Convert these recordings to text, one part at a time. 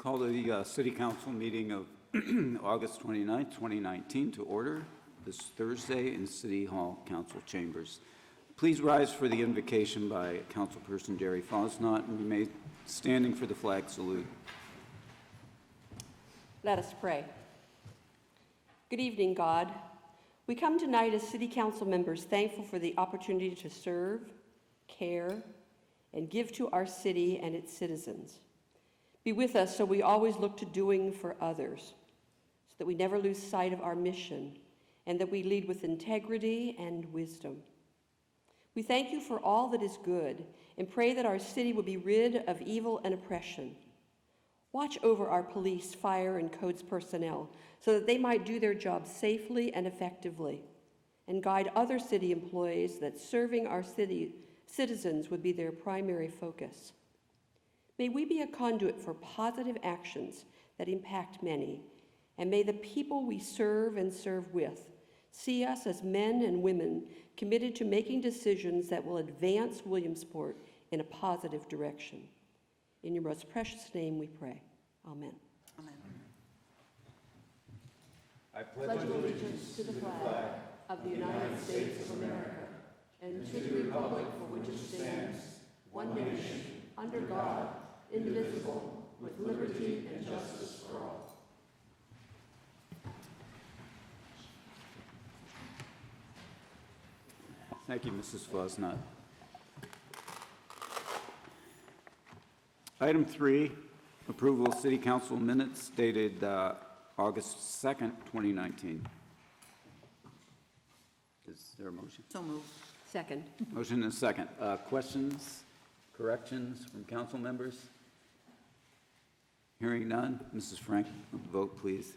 Call the City Council meeting of August 29th, 2019 to order this Thursday in City Hall Council Chambers. Please rise for the invocation by Councilperson Jerry Fosnot and remain standing for the flag salute. Let us pray. Good evening, God. We come tonight as City Council members thankful for the opportunity to serve, care, and give to our city and its citizens. Be with us so we always look to doing for others, so that we never lose sight of our mission, and that we lead with integrity and wisdom. We thank you for all that is good and pray that our city will be rid of evil and oppression. Watch over our police, fire, and codes personnel so that they might do their jobs safely and effectively, and guide other city employees that serving our city citizens would be their primary focus. May we be a conduit for positive actions that impact many, and may the people we serve and serve with see us as men and women committed to making decisions that will advance Williamsport in a positive direction. In your most precious name we pray. Amen. Amen. I pledge allegiance to the flag of the United States of America and to the republic for which it stands, one nation, under God, indivisible, with liberty and justice for all. Thank you, Mrs. Fosnot. Item 3, approval of City Council minutes dated August 2nd, 2019. Is there a motion? So moved. Second. Motion and a second. Questions, corrections from council members? Hearing none. Mrs. Frank, vote please.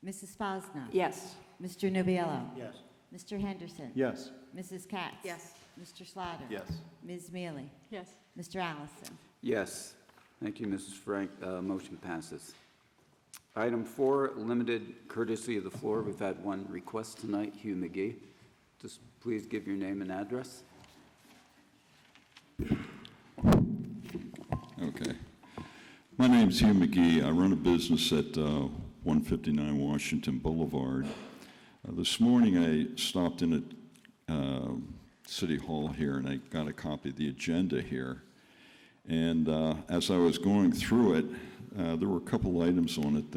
Mrs. Fosnot? Yes. Mr. Noviello? Yes. Mr. Henderson? Yes. Mrs. Katz? Yes. Mr. Slaughter? Yes. Ms. Mealy? Yes. Mr. Allison? Yes. Thank you, Mrs. Frank. Motion passes. Item 4, limited courtesy of the floor. We've had one request tonight, Hugh McGee. Just please give your name and address. Okay. My name's Hugh McGee. I run a business at 159 Washington Boulevard. This morning I stopped in at City Hall here and I got a copy of the agenda here. And as I was going through it, there were a couple items on it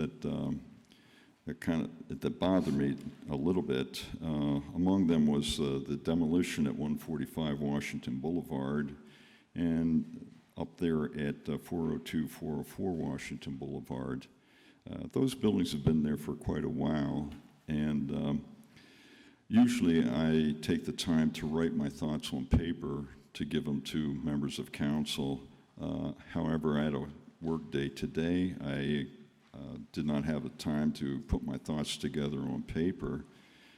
that bothered me a little bit. Among them was the demolition at 145 Washington Boulevard, and up there at 402, 404 Washington Boulevard. Those buildings have been there for quite a while, and usually I take the time to write my thoughts on paper to give them to members of council. However, I had a work day today. I did not have the time to put my thoughts together on paper.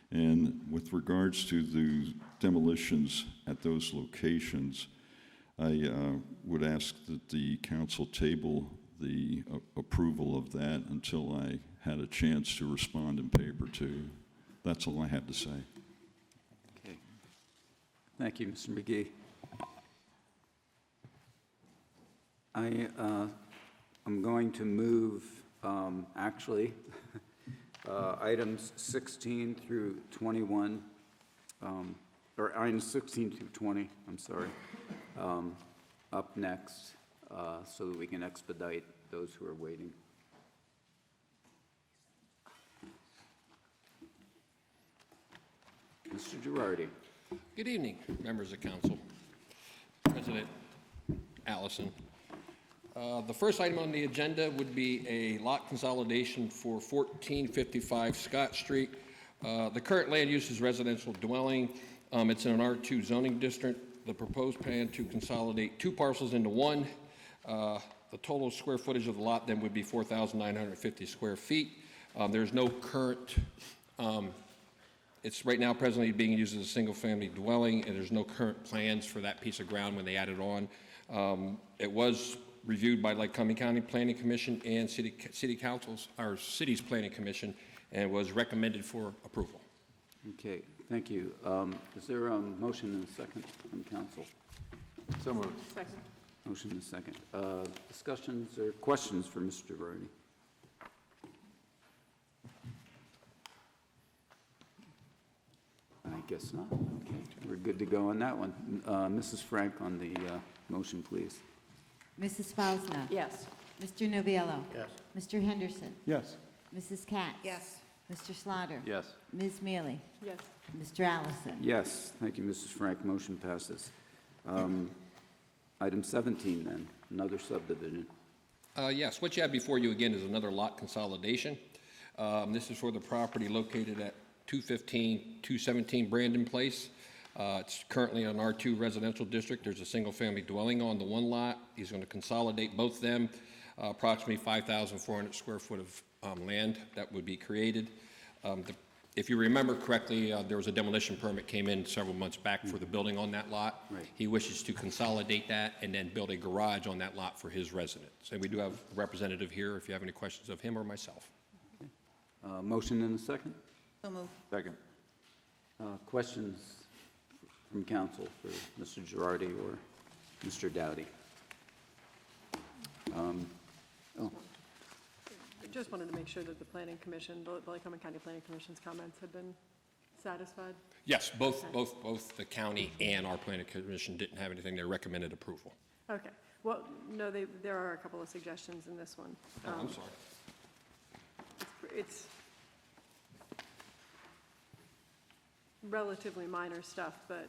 And with regards to the demolitions at those locations, I would ask that the council table the approval of that until I had a chance to respond in paper to. That's all I have to say. Okay. Thank you, Mr. McGee. I'm going to move, items 16 through 21, or items 16 through 20, I'm sorry, up next, so that we can expedite those who are waiting. Mr. Girardi. Good evening, members of council. President Allison. The first item on the agenda would be a lot consolidation for 1455 Scott Street. The current land use is residential dwelling. It's in an R2 zoning district. The proposed plan to consolidate two parcels into one. The total square footage of the lot then would be 4,950 square feet. There's no current, it's right now presently being used as a single-family dwelling, and there's no current plans for that piece of ground when they add it on. It was reviewed by Lycoming County Planning Commission and City Council's, our city's Planning Commission, and was recommended for approval. Okay, thank you. Is there a motion and a second from council? So moved. Second. Motion and a second. Discussions or questions for Mr. Girardi? I guess not. Okay, we're good to go on that one. Mrs. Frank on the motion, please. Mrs. Spasna. Yes. Mr. Noviello. Yes. Mr. Henderson. Yes. Mrs. Katz. Yes. Mr. Slaughter. Yes. Ms. Mealy. Yes. Mr. Allison. Yes, thank you, Mrs. Frank. Motion passes. Item 17, then, another subdivision. Yes, what you have before you again is another lot consolidation. This is for the property located at 215, 217 Brandon Place. It's currently an R2 residential district. There's a single-family dwelling on the one lot. He's going to consolidate both them, approximately 5,400 square foot of land that would be created. If you remember correctly, there was a demolition permit came in several months back for the building on that lot. Right. He wishes to consolidate that and then build a garage on that lot for his residence. And we do have a representative here if you have any questions of him or myself. Motion and a second? So moved. Second. Questions from council for Mr. Girardi or Mr. Dowdy? I just wanted to make sure that the planning commission, the Lycoming County Planning Commission's comments had been satisfied. Yes, both the county and our planning commission didn't have anything. They recommended approval. Okay, well, no, there are a couple of suggestions in this one. Oh, I'm sorry. It's relatively minor stuff, but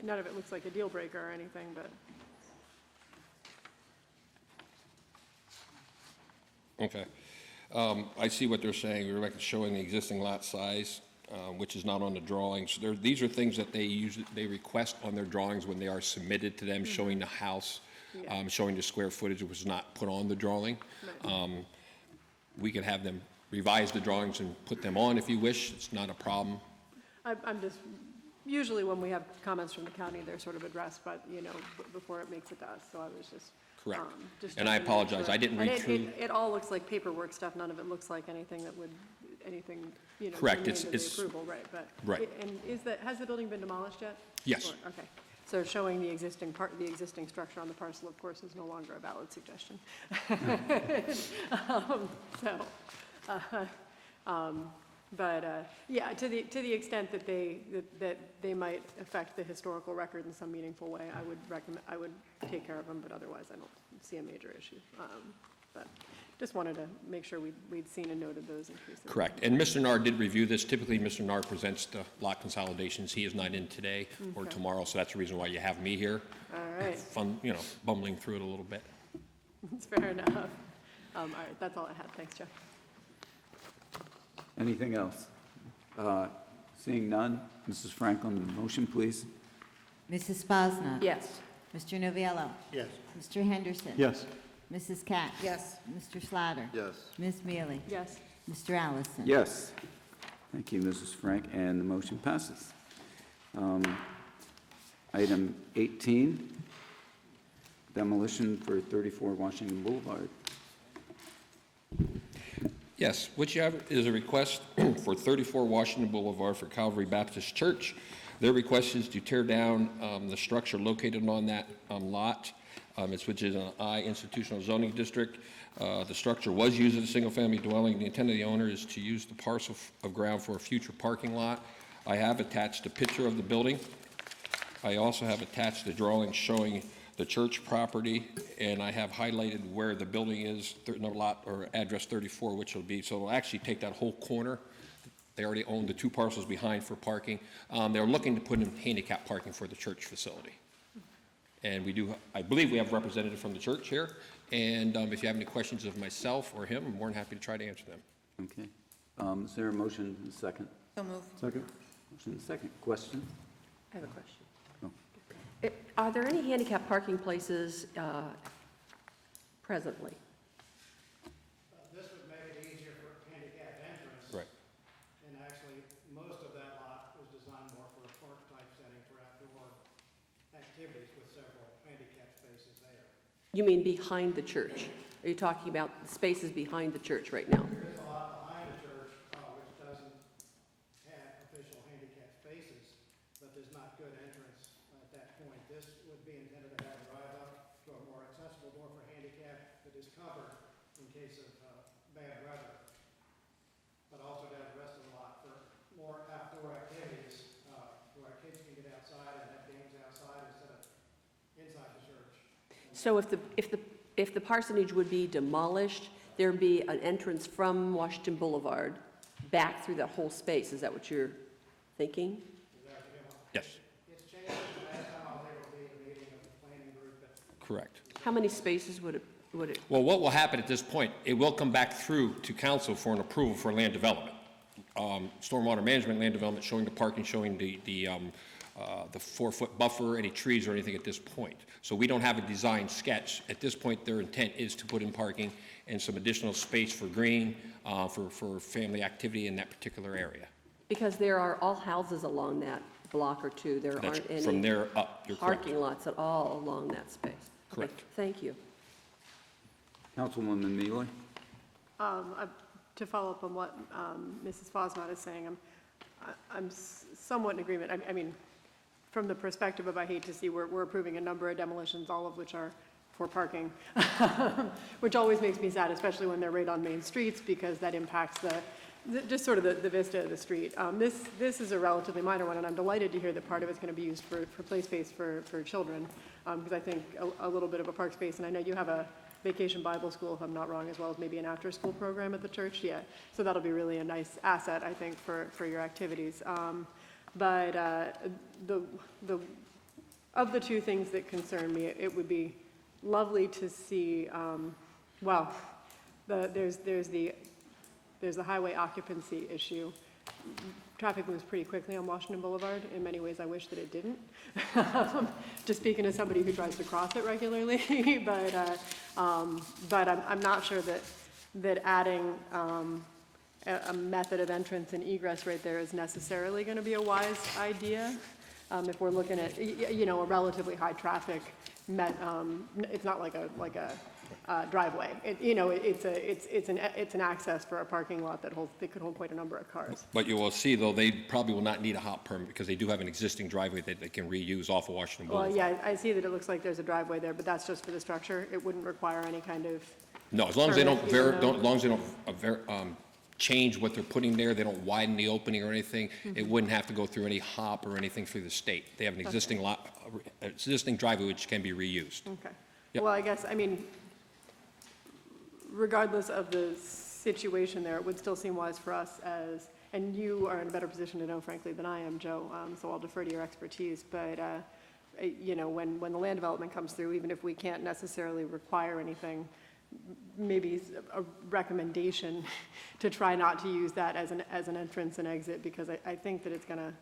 none of it looks like a deal breaker or anything, but Okay. I see what they're saying. We're like showing the existing lot size, which is not on the drawings. These are things that they request on their drawings when they are submitted to them, showing the house, Yeah. showing the square footage, which was not put on the drawing. Right. We could have them revise the drawings and put them on if you wish. It's not a problem. I'm just, usually when we have comments from the county, they're sort of addressed, but, before it makes it to us, so I was just. Correct. just And I checking to make apologize. sure. I didn't And read it- through- It all looks like paperwork stuff, none of it looks like anything that would, Correct. germane to the It's- approval, right, but. Right. And has the building been demolished yet? Yes. Or- Okay, so showing the existing structure on the parcel, of course, is no longer a valid suggestion. Yeah, to the extent that they might affect the historical record in some meaningful way, I would take care of them, but otherwise I don't see a major issue. But just wanted to make sure we'd seen and noted those in case. there were- Correct. And Mr. Narr did review this. Typically, Mr. Narr presents the lot consolidations. He is not in today or Okay. tomorrow, so that's the reason why you have me here. All right, Fun, bumbling through it a little bit. that's fair enough. All right, that's all I had. Thanks, Jeff. Anything else? Seeing none, Mrs. Frank on the motion, please. Mrs. Spasna. Yes. Mr. Noviello. Yes. Mr. Henderson. Yes. Mrs. Katz. Yes. Mr. Slaughter. Yes. Ms. Mealy. Yes. Mr. Allison. Yes. Thank you, Mrs. Frank, and the motion passes. Item 18, demolition for 34 Washington Boulevard. Yes, what you have is a request for 34 Washington Boulevard for Calvary Baptist Church. Their request is to tear down the structure located on that lot, which is an I institutional zoning district. The structure was used as a single-family dwelling. The intent of the owner is to use the parcel of ground for a future parking lot. I have attached a picture of the building. I also have attached a drawing showing the church property, and I have highlighted where the building is, lot or address 34, which will be, so it'll actually take that whole corner. They already own the two parcels behind for parking. They're looking to put in handicap parking for the church facility. And I believe we have a representative from the church here, and if you have any questions of myself or him, I'm more than happy to try to answer them. Okay. Is there a motion and a second? So moved. Second. Motion and a second. Question? I have a question. Oh. Are there any handicap parking places presently? This would make it easier for handicap entrance. Right. And actually, most of that lot was designed more for a park-type setting for outdoor activities with several handicap spaces there. You mean behind the church? Are you talking about the spaces behind the church right now? There is a lot behind the church, which doesn't have official handicap in case of bad weather, but also to have the rest of the lot for more outdoor activities, where our kids can get outside and have games outside instead of inside the church. So if the parsonage would be demolished, there'd be an entrance from Washington Boulevard back through that whole space. Is that what you're thinking? Yes, It's changed. Last time I was able to be at a meeting of the planning group, but correct. How many spaces would it? Well, what will happen at this point, it will come back through to council for an approval for land development. Stormwater management, land development, showing the parking, showing the 4-foot buffer, any trees or anything at this point. So we don't have a design sketch. At this point, their intent is to put in parking and some additional space for green, for family activity in that particular area. Because there are all houses along that block or two. There That's aren't from any there up, you're correct. parking lots at all along that space. Okay, Correct. thank you. Councilwoman Mealy? To follow up on what Mrs. Fosmott is saying, I'm somewhat in agreement. I mean, from the perspective of, I hate to see, we're approving a number of demolitions, all of which are for parking, which always makes me sad, especially when they're right on main streets, because that impacts just sort of the vista of the street. This is a relatively minor one, and I'm delighted to hear that part of it's going to be used for play space for children, because I think a little bit of a park space, and I know you have a Vacation Bible School, if I'm not wrong, as well as maybe an after-school program at the church, yeah. So that'll be really a nice asset, I think, for your activities. But of the two things that concern me, it would be lovely to see, well, there's the highway occupancy issue. Traffic moves pretty quickly on Washington Boulevard. In many ways, I wish that it didn't. Just speaking as somebody who tries to cross it regularly, but I'm not sure that adding a method of entrance and egress right there is necessarily going to be a wise idea. If we're looking at, a relatively high traffic, it's not like a driveway. It's an access for a parking lot that could hold quite a number of cars. But you will see, though, they probably will not need a hop permit because they do have an existing driveway that they can reuse off of Washington Boulevard. Well, yeah, I see that it looks like there's a driveway there, but that's just for the structure. It wouldn't require any kind of, No, as long as they don't, Permit, as long as they don't change what they're putting there, they don't widen the opening or anything, it wouldn't have to go through any hop or anything through the state. They have an existing existing driveway which can be reused. okay. Yep. Well, I guess, regardless of the situation there, it would still seem wise for us and you are in a better position to know, frankly, than I am, Joe, so I'll defer to your expertise, but, when the land development comes through, even if we can't necessarily require anything, maybe a recommendation to try not to use that as an entrance and exit, because I think that it's gonna,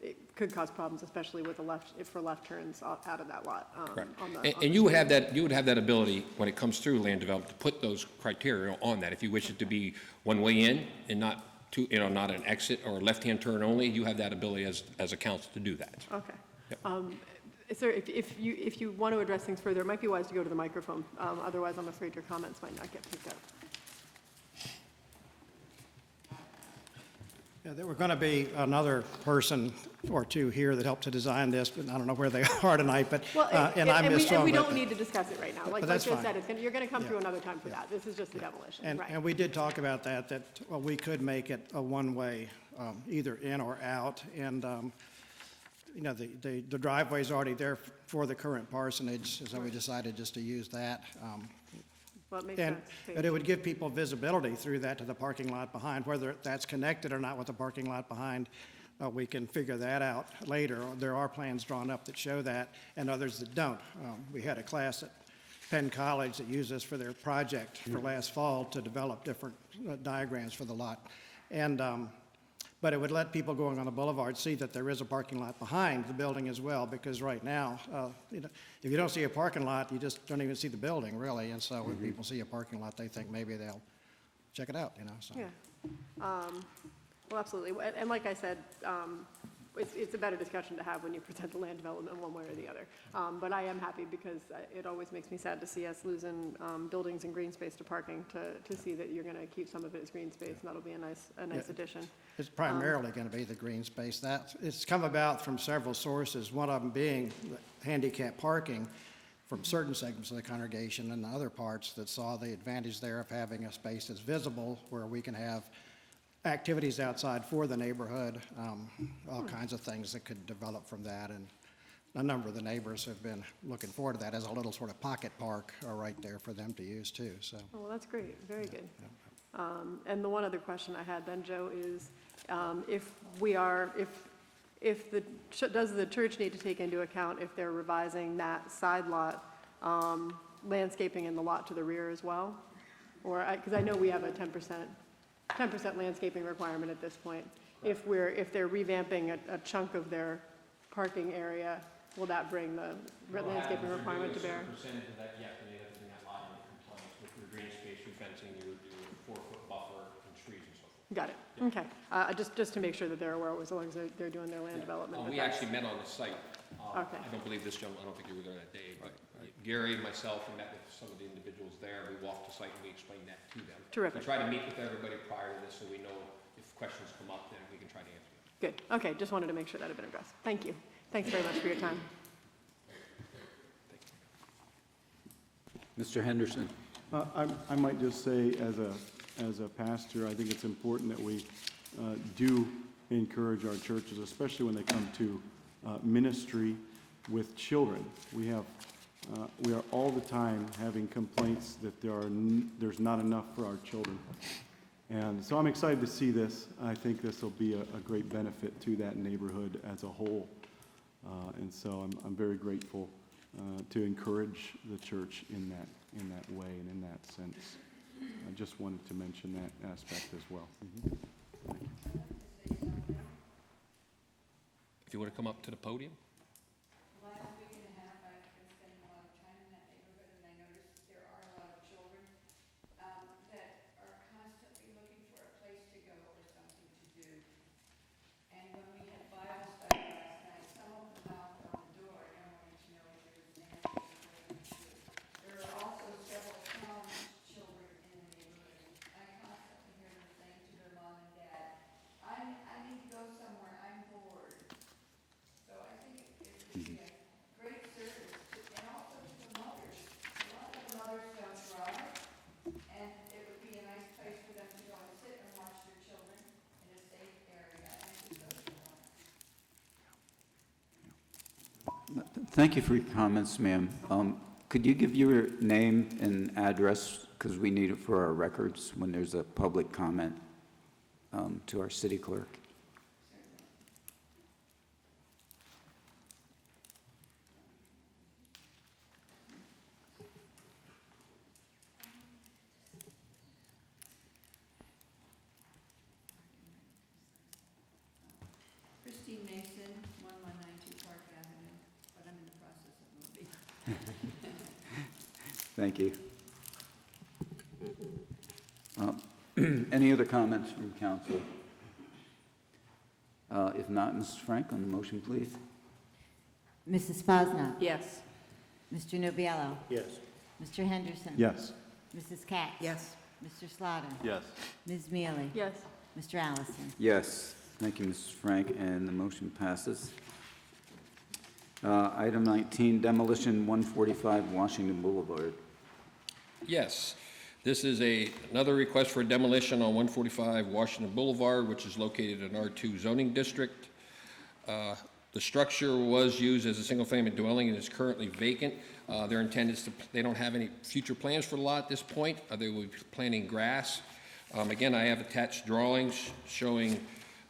it could cause problems, especially with for left turns out of that lot. Correct. on the- And on and the you would street. have that ability, when it comes through land development, to put those criteria on that. If you wish it to be one way in and not not an exit or a left-hand turn only, you have that ability as a council to do that. Okay. Yep. Sir, if you want to address things further, it might be wise to go to the microphone. Otherwise, I'm afraid your comments might not get picked up. yeah, there were going to be another person or two here that helped to design this, but I don't know where they are tonight, but, Well, and I missed and we some. don't need to discuss it right now. Like that's Joe fine. said, you're going to come through Yeah. another time for that. This is just the demolition, And right? we did talk about that, well, we could make it a one-way, either in or out. And, the driveway's already there for the current parsonage, so we decided just to use that. Well, it makes And, sense. but it would give people visibility through that to the parking lot behind. Whether that's connected or not with the parking lot behind, we can figure that out later. There are plans drawn up that show that, and others that don't. We had a class at Penn College that used this for their project for last fall to develop different diagrams for the lot. And, but it would let people going on the boulevard see that there is a parking lot behind the building as well, because right now, if you don't see a parking lot, you just don't even see the building, really. And so when people see a parking lot, they think maybe they'll check it out, so. Yeah. Well, absolutely. And like I said, it's a better discussion to have when you present the land development one way or the other. But I am happy because it always makes me sad to see us losing buildings and green space to parking, to see that you're going to keep some of it as green space, and that'll be a nice addition. It's primarily going to be the green space. It's come about from several sources, one of them being handicap parking. from certain segments of the congregation and other parts that saw the advantage there of having a space that's visible where we can have activities outside for the neighborhood, all kinds of things that could develop from that. And a number of the neighbors have been looking forward to that as a little sort of pocket park right there for them to use too, so. Oh, well, that's great, very good. And the one other question I had then, Joe, is does the church need to take into account if they're revising that side lot, landscaping in the lot to the rear as well? Or, because I know we have a 10% landscaping requirement at this point. If they're revamping a chunk of their parking area, will that bring the landscaping requirement to bear? Percentage of that, you have to make everything that lot into compliance with your green space, your fencing, your 4-foot buffer, and trees and so forth. Got it, okay. Just to make sure that they're aware, as long as they're doing their land development. We actually met on the site. Okay. I don't believe this gentleman, I don't think you were there that day, but Gary and myself, we met with some of the individuals there. We walked the site and we explained that to them. Terrific. We try to meet with everybody prior to this so we know if questions come up, then we can try to answer them. Good, okay, just wanted to make sure that had been addressed. Thank you. Thanks very much for your time. Mr. Henderson? I might just say, as a pastor, I think it's important that we do encourage our churches, especially when they come to ministry with children. We are all the time having complaints that there's not enough for our children. And so I'm excited to see this. I think this will be a great benefit to that neighborhood as a whole. And so I'm very grateful to encourage the church in that way and in that sense. I just wanted to mention that aspect as well. If you want to come up to the podium. Last week and a half, I've been spending a lot of time in that neighborhood, and I noticed there are a lot of children that are constantly looking for a place to go or something to do. And when we had Bible study last night, some of them knocked on the door and wanted to know if there was anything for them to do. There are also several challenged children in the neighborhood. I constantly hear them saying to their mom and dad, I need to go somewhere, I'm bored. So I think it would be a great service, and also to the mothers. A lot of the mothers don't drive, and it would be a nice place for them to go and sit and watch their children in a safe area and to socialize. Thank you for your comments, ma'am. Could you give your name and address, because we need it for our records when there's a public comment to our city clerk? Christine Mason, 1192 Park Avenue, but I'm in the process of moving. Thank you. Any other comments from council? If not, Mrs. Frank, on the motion, please. Mrs. Posner. Yes. Mr. Nubiallo. Yes. Mr. Henderson. Yes. Mrs. Katz. Yes. Mr. Slaughter. Yes. Ms. Mealy. Yes, Mr. Allison. Yes, thank you, Mrs. Frank, and the motion passes. Item 19, demolition 145 Washington Boulevard. Yes, this is another request for demolition on 145 Washington Boulevard, which is located in R2 zoning district. The structure was used as a single-family dwelling and is currently vacant. Their intent is they don't have any future plans for the lot at this point. They will be planting grass. Again, I have attached drawings showing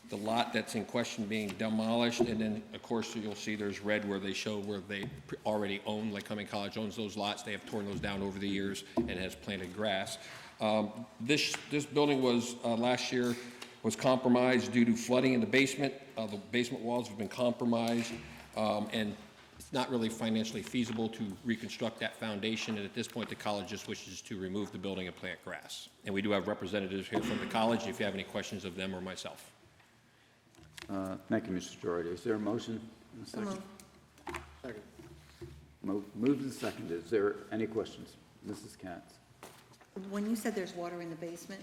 the lot that's in question being demolished, and then, of course, you'll see there's red where they show where they already own, like Cumming College owns those lots. They have torn those down over the years and has planted grass. This building was, last year, was compromised due to flooding in the basement. The basement walls have been compromised, and it's not really financially feasible to reconstruct that foundation, and at this point, the college just wishes to remove the building and plant grass. And we do have representatives here from the college, if you have any questions of them or myself. Thank you, Mr. Jordan. Is there a motion? And a second? Moved and seconded. Is there any questions? Mrs. Katz? When you said there's water in the basement,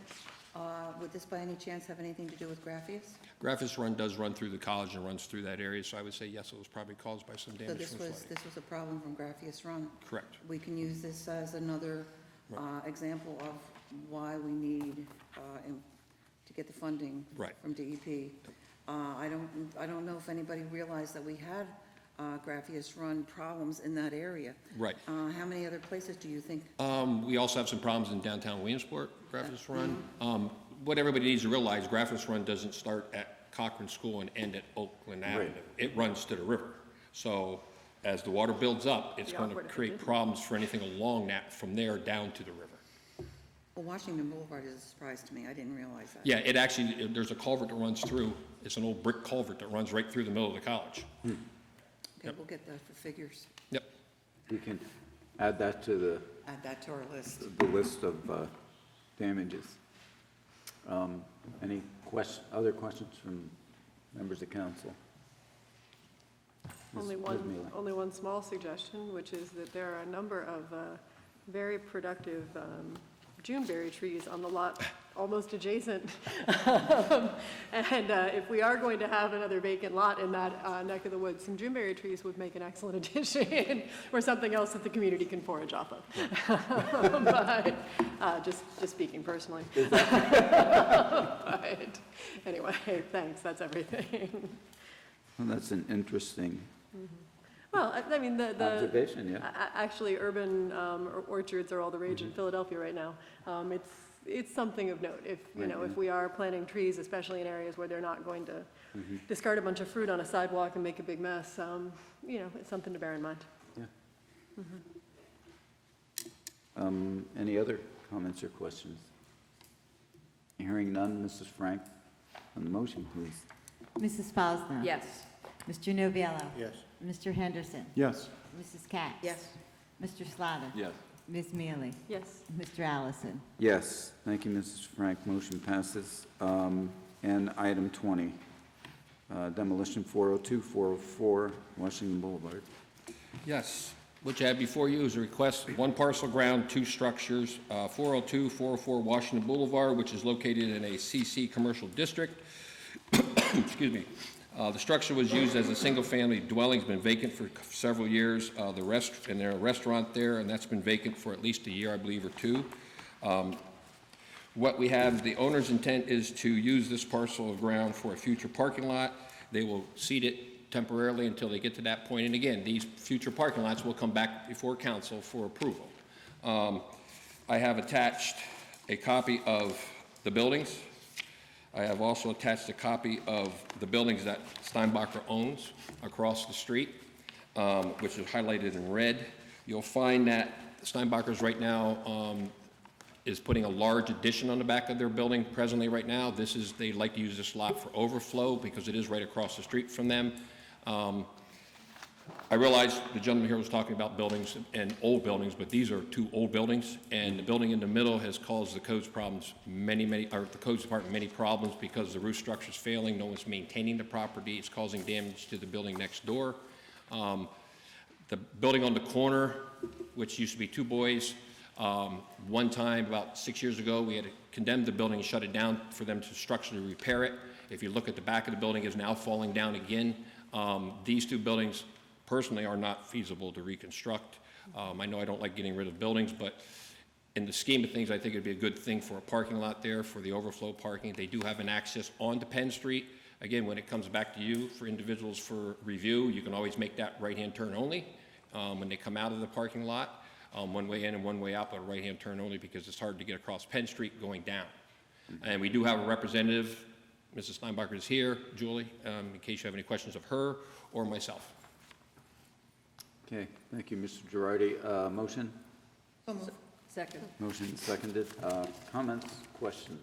Would this by any chance have anything to do with Graphius? Graphius Run does run through the college and runs through that area, so I would say yes, it was probably caused by some So damage this from was, flooding. this was a problem from Graphius Run? Correct. We can use this as another example of why we need to get the funding Right. from DEP. I don't know if anybody realized that we had Graphius Run problems in that area. Right. How many other places do you think? We also have some problems in downtown Williamsport, Graphius Run. What everybody needs to realize, Graphius Run doesn't start at Cochran School and end at Oakland Avenue. It runs to the river. So as the water builds up, it's Be going to awkward if it create didn't. problems for anything along that, from there down to the river. Well, Washington Boulevard is a surprise to me. I didn't realize that. Yeah, it actually, there's a culvert that runs through, it's an old brick culvert that runs right through the middle of the college. Okay, Yep. we'll get that for figures. Yep. We can add that to Add that to our list. the list of damages. Any other questions from members of council? Ms. Mealy. Only one small suggestion, which is that there are a number of very productive Juneberry trees on the lot almost adjacent. And if we are going to have another vacant lot in that neck of the woods, some Juneberry trees would make an excellent addition, or something else that the community can forage off of. But, just speaking personally. But anyway, thanks, that's everything. Well, that's an interesting Well, I mean, the observation, yeah. actually, urban orchards are all the rage in Philadelphia right now. It's something of note. If, you know, if we are planting trees, especially in areas where they're not going to discard a bunch of fruit on a sidewalk and make a big mess, you know, it's something to bear in mind. Yeah. Any other comments or questions? Hearing none, Mrs. Frank, on the motion, please. Mrs. Fosno? Yes. Mr. Noviello? Yes. Mr. Henderson? Yes. Mrs. Katz? Yes. Mr. Slaughter? Yes. Ms. Mealy? Yes. Mr. Allison? Yes, thank you, Mrs. Frank. Motion passes. And item 20, demolition 402, 404 Washington Boulevard. Yes. What you have before you is a request, one parcel ground, two structures, 402, 404 Washington Boulevard, which is located in a CC commercial district. Excuse me. The structure was used as a single-family dwelling. It's been vacant for several years. And there's a restaurant there, and that's been vacant for at least a year, I believe, or two. What we have, the owner's intent is to use this parcel of ground for a future parking lot. They will seed it temporarily until they get to that point. And again, these future parking lots will come back before council for approval. I have attached a copy of the buildings. I have also attached a copy of the buildings that Steinbacher owns across the street, which is highlighted in red. You'll find that Steinbacher's right now is putting a large addition on the back of their building presently right now. They like to use this lot for overflow because it is right across the street from them. I realize the gentleman here was talking about buildings and old buildings, but these are two old buildings, and the building in the middle has caused the codes problems the codes department many problems because the roof structure is failing, no one's maintaining the property, it's causing damage to the building next door. The building on the corner, which used to be Two Boys, one time about 6 years ago, we had to condemn the building and shut it down for them to structurally repair it. If you look at the back of the building, it's now falling down again. These two buildings personally are not feasible to reconstruct. I know I don't like getting rid of buildings, but in the scheme of things, I think it'd be a good thing for a parking lot there for the overflow parking. They do have an access onto Penn Street. Again, when it comes back to you for individuals for review, you can always make that right-hand turn only when they come out of the parking lot. One way in and one way out, but a right-hand turn only because it's hard to get across Penn Street going down. And we do have a representative. Mrs. Steinbacher is here, Julie, in case you have any questions of her or myself. Okay, thank you, Mr. Girardi. Motion? So moved. Second. Motion seconded. Comments, questions?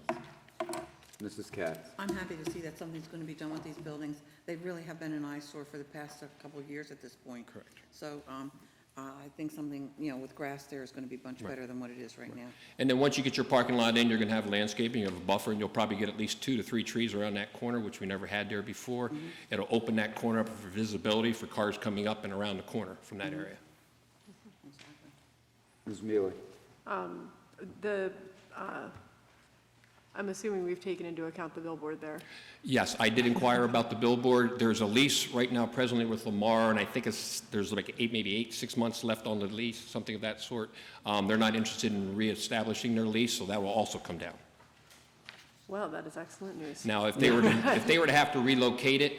Mrs. Katz? I'm happy to see that something's going to be done with these buildings. They really have been an eyesore for the past couple of years at this point. Correct. So I think something, you know, with grass there is going to be much better than what it is right now. And then once you get your parking lot in, you're going to have landscaping, you have a buffer, and you'll probably get at least 2 to 3 trees around that corner, which we never had there before. It'll open that corner up for visibility for cars coming up and around the corner from that area. Ms. Mealy? I'm assuming we've taken into account the billboard there. Yes, I did inquire about the billboard. There's a lease right now presently with Lamar, and I think there's like maybe 6 months left on the lease, something of that sort. They're not interested in reestablishing their lease, so that will also come down. Well, that is excellent news. Now, if they were to have to relocate it,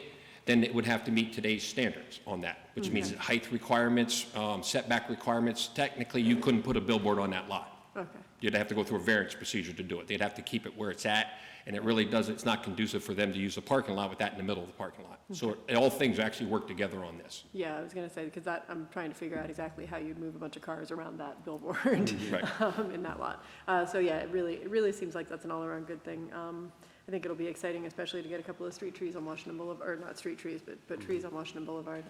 then it would have to meet today's standards on that, which means that height requirements, setback requirements. Technically, you couldn't put a billboard on that lot. Okay. You'd have to go through a variance procedure to do it. They'd have to keep it where it's at, and it really doesn't, it's not conducive for them to use the parking lot with that in the middle of the parking lot. So all things actually work together on this. Yeah, I was going to say, because I'm trying to figure out exactly how you'd move a bunch of cars around that billboard Right. in that lot. So yeah, it really seems like that's an all-around good thing. I think it'll be exciting, especially to get a couple of street trees on Washington Boulevard, or not street trees, but trees on Washington Boulevard.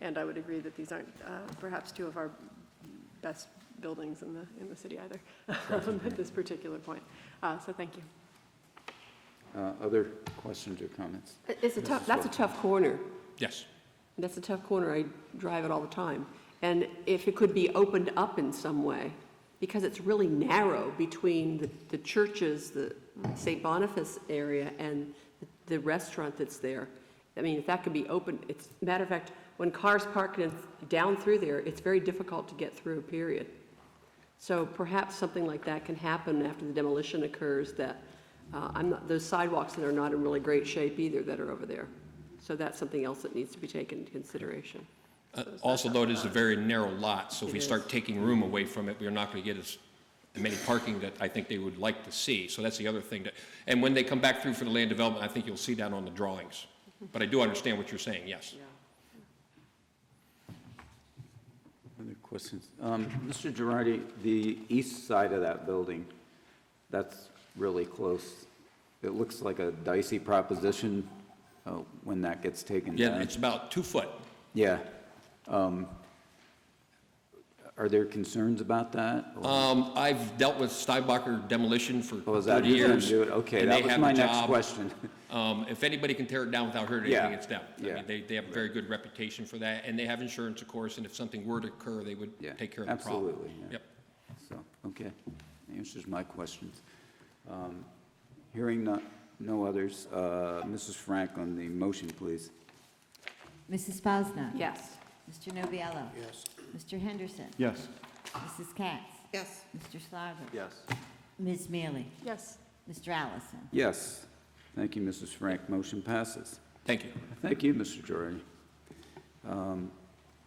And I would agree that these aren't perhaps two of our best buildings in the city either at this particular point. So thank you. Other questions or comments? That's a tough corner. Yes. That's a tough corner. I drive it all the time. And if it could be opened up in some way, because it's really narrow between the churches, the St. Boniface area, and the restaurant that's there. I mean, if that could be open, matter of fact, when cars park down through there, it's very difficult to get through, period. So perhaps something like that can happen after the demolition occurs, that those sidewalks that are not in really great shape either that are over there. So that's something else that needs to be taken into consideration. Also, though, it is a very narrow lot, so if It we is. start taking room away from it, we're not going to get as many parking that I think they would like to see. So that's the other thing. And when they come back through for the land development, I think you'll see that on the drawings. But I do understand what you're saying, yes. Other questions? Mr. Girardi, the east side of that building, that's really close. It looks like a dicey proposition when that gets taken down. Yeah, it's about 2 foot. Yeah. Are there concerns about that? or- I've dealt with Steinbacher demolition for Oh, is that 30 who's gonna years. do it? Okay, and that they was have my a next job. question. If anybody can tear it down without hurting Yeah, anything, it's them. I yeah. mean, they have a very good reputation for that, and they have insurance, of course, and if something were to occur, they would Yeah, take care of the problem. absolutely, yeah. Yep. So, okay, answers my questions. Hearing no others, Mrs. Frank on the motion, please. Mrs. Posner. Yes. Mr. Noviello. Yes. Mr. Henderson. Yes. Mrs. Katz. Yes. Mr. Slavitt. Yes. Ms. Mealy. Yes. Mr. Allison. Yes. Thank you, Mrs. Frank. Motion passes. Thank you. Thank you, Mr. Girardi.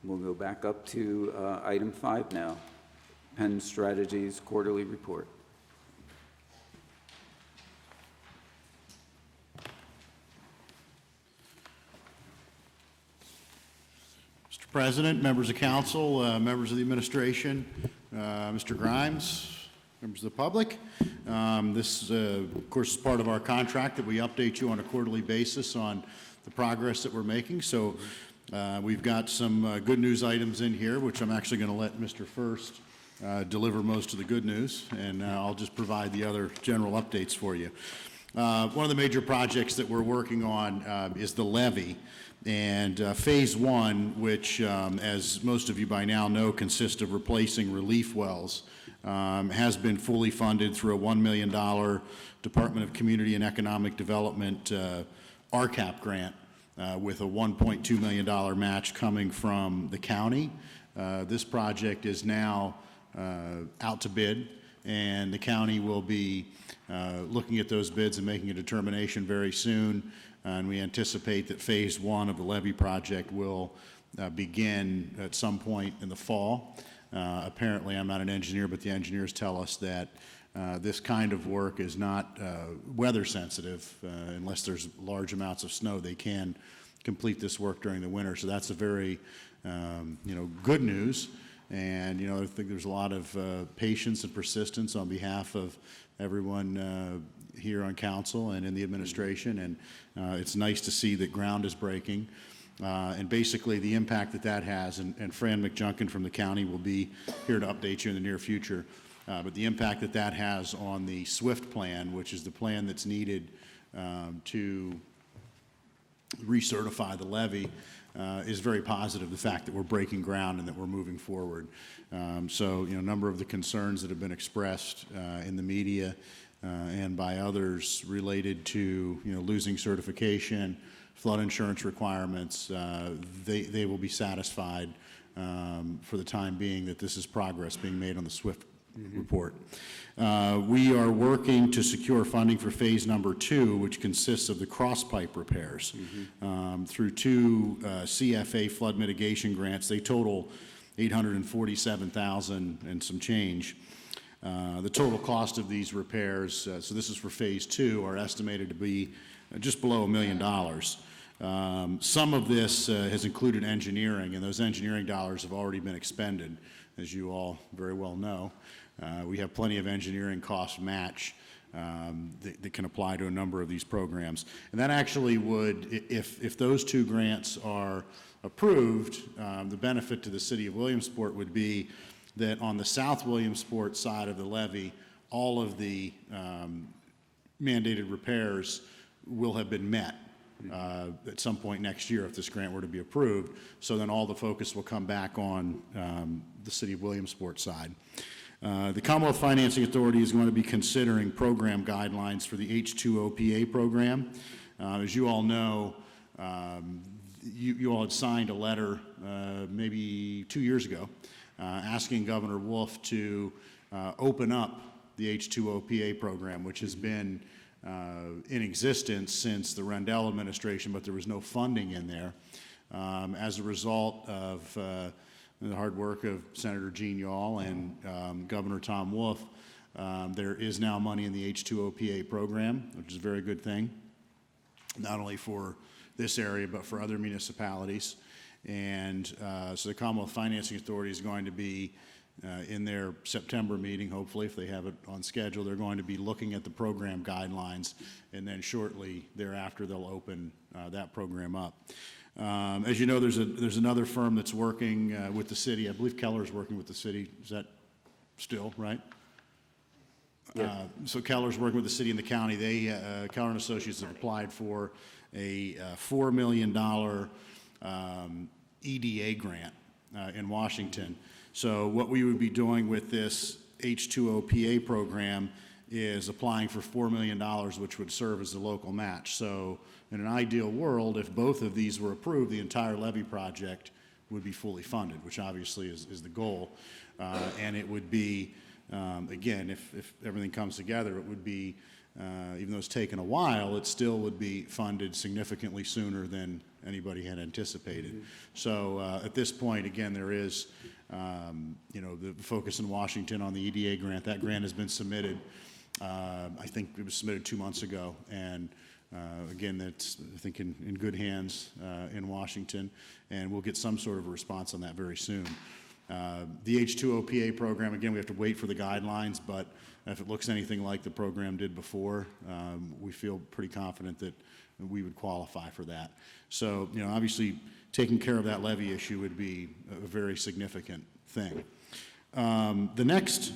We'll go back up to item 5 now, Penn Strategies Quarterly Report. Mr. President, members of council, members of the administration, Mr. Grimes, members of the public. This, of course, is part of our contract that we update you on a quarterly basis on the progress that we're making. So we've got some good news items in here, which I'm actually going to let Mr. First deliver most of the good news, and I'll just provide the other general updates for you. One of the major projects that we're working on is the levee. And Phase 1, which, as most of you by now know, consists of replacing relief wells, has been fully funded through a $1 million Department of Community and Economic Development RCAP grant with a $1.2 million match coming from the county. This project is now out to bid, and the county will be looking at those bids and making a determination very soon. And we anticipate that Phase 1 of the levee project will begin at some point in the fall. Apparently, I'm not an engineer, but the engineers tell us that this kind of work is not weather sensitive. Unless there's large amounts of snow, they can complete this work during the winter. So that's a very, good news. And, I think there's a lot of patience and persistence on behalf of everyone here on council and in the administration. And it's nice to see that ground is breaking. And basically the impact that has, and Fran McJunkin from the county will be here to update you in the near future, but the impact that has on the SWIFT plan, which is the plan that's needed to recertify the levee, is very positive, the fact that we're breaking ground and that we're moving forward. So, a number of the concerns that have been expressed in the media and by others related to, losing certification, flood insurance requirements, they will be satisfied for the time being that this is progress being made on the SWIFT report. We are working to secure funding for phase number 2, which consists of the cross pipe repairs through 2 CFA flood mitigation grants. They total $847,000 and some change. The total cost of these repairs, so this is for phase 2, are estimated to be just below $1 million. Some of this has included engineering, and those engineering dollars have already been expended, as you all very well know. We have plenty of engineering cost match that can apply to a number of these programs. And that actually would, if those 2 grants are approved, the benefit to the city of Williamsport would be that on the South Williamsport side of the levee, all of the mandated repairs will have been met at some point next year if this grant were to be approved. So then all the focus will come back on the city of Williamsport side. The Commonwealth Financing Authority is going to be considering program guidelines for the H2OPA program. As you all know, you all had signed a letter maybe 2 years ago asking Governor Wolf to open up the H2OPA program, which has been in existence since the Rendell administration, but there was no funding in there. As a result of the hard work of Senator Gene Yaw and Governor Tom Wolf, there is now money in the H2OPA program, which is a very good thing, not only for this area, but for other municipalities. And so the Commonwealth Financing Authority is going to be in their September meeting, hopefully, if they have it on schedule, they're going to be looking at the program guidelines, and then shortly thereafter they'll open that program up. As you know, there's another firm that's working with the city. I believe Keller's working with the city. Is that still right? Yeah. So Keller's working with the city and the county. Keller and Associates have applied for a $4 million EDA grant in Washington. So what we would be doing with this H2OPA program is applying for $4 million, which would serve as the local match. So in an ideal world, if both of these were approved, the entire levee project would be fully funded, which obviously is the goal. And it would be, again, if everything comes together, it would be, even though it's taken a while, it still would be funded significantly sooner than anybody had anticipated. Mm-hmm. So at this point, again, there is, the focus in Washington on the EDA grant. That grant has been submitted. I think it was submitted 2 months ago, and again, that's, I think, in good hands in Washington, and we'll get some sort of a response on that very soon. The H2OPA program, again, we have to wait for the guidelines, but if it looks anything like the program did before, we feel pretty confident that we would qualify for that. So, obviously, taking care of that levee issue would be a very significant thing. The next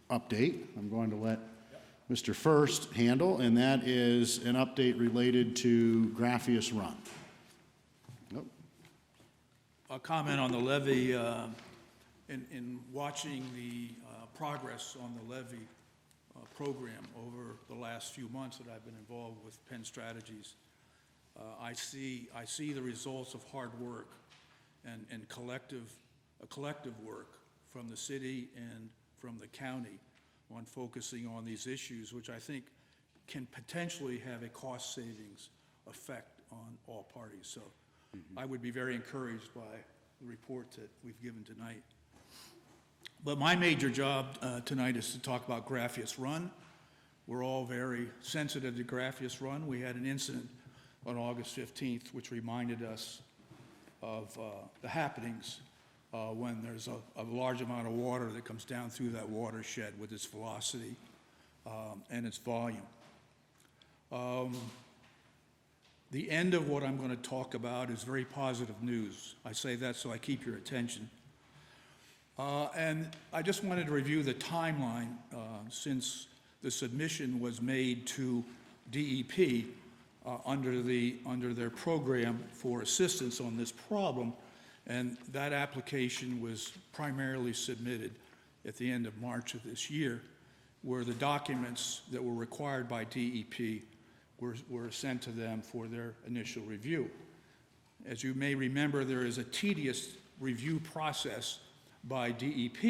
update, I'm going to let Mr. First handle, and that is an update related to Graffius Run. Nope. A comment on the levee. In watching the progress on the levee program over the last few months that I've been involved with Penn Strategies, I see the results of hard work and collective work from the city and from the county on focusing on these issues, which I think can potentially have a cost savings effect on all parties. So I would be very encouraged by the report that we've given tonight. But my major job tonight is to talk about Graffius Run. We're all very sensitive to Graffius Run. We had an incident on August 15th, which reminded us of the happenings when there's a large amount of water that comes down through that watershed with its velocity and its volume. The end of what I'm going to talk about is very positive news. I say that so I keep your attention. And I just wanted to review the timeline since the submission was made to DEP under their program for assistance on this problem, and that application was primarily submitted at the end of March of this year. where the documents that were required by DEP were sent to them for their initial review. As you may remember, there is a tedious review process by DEP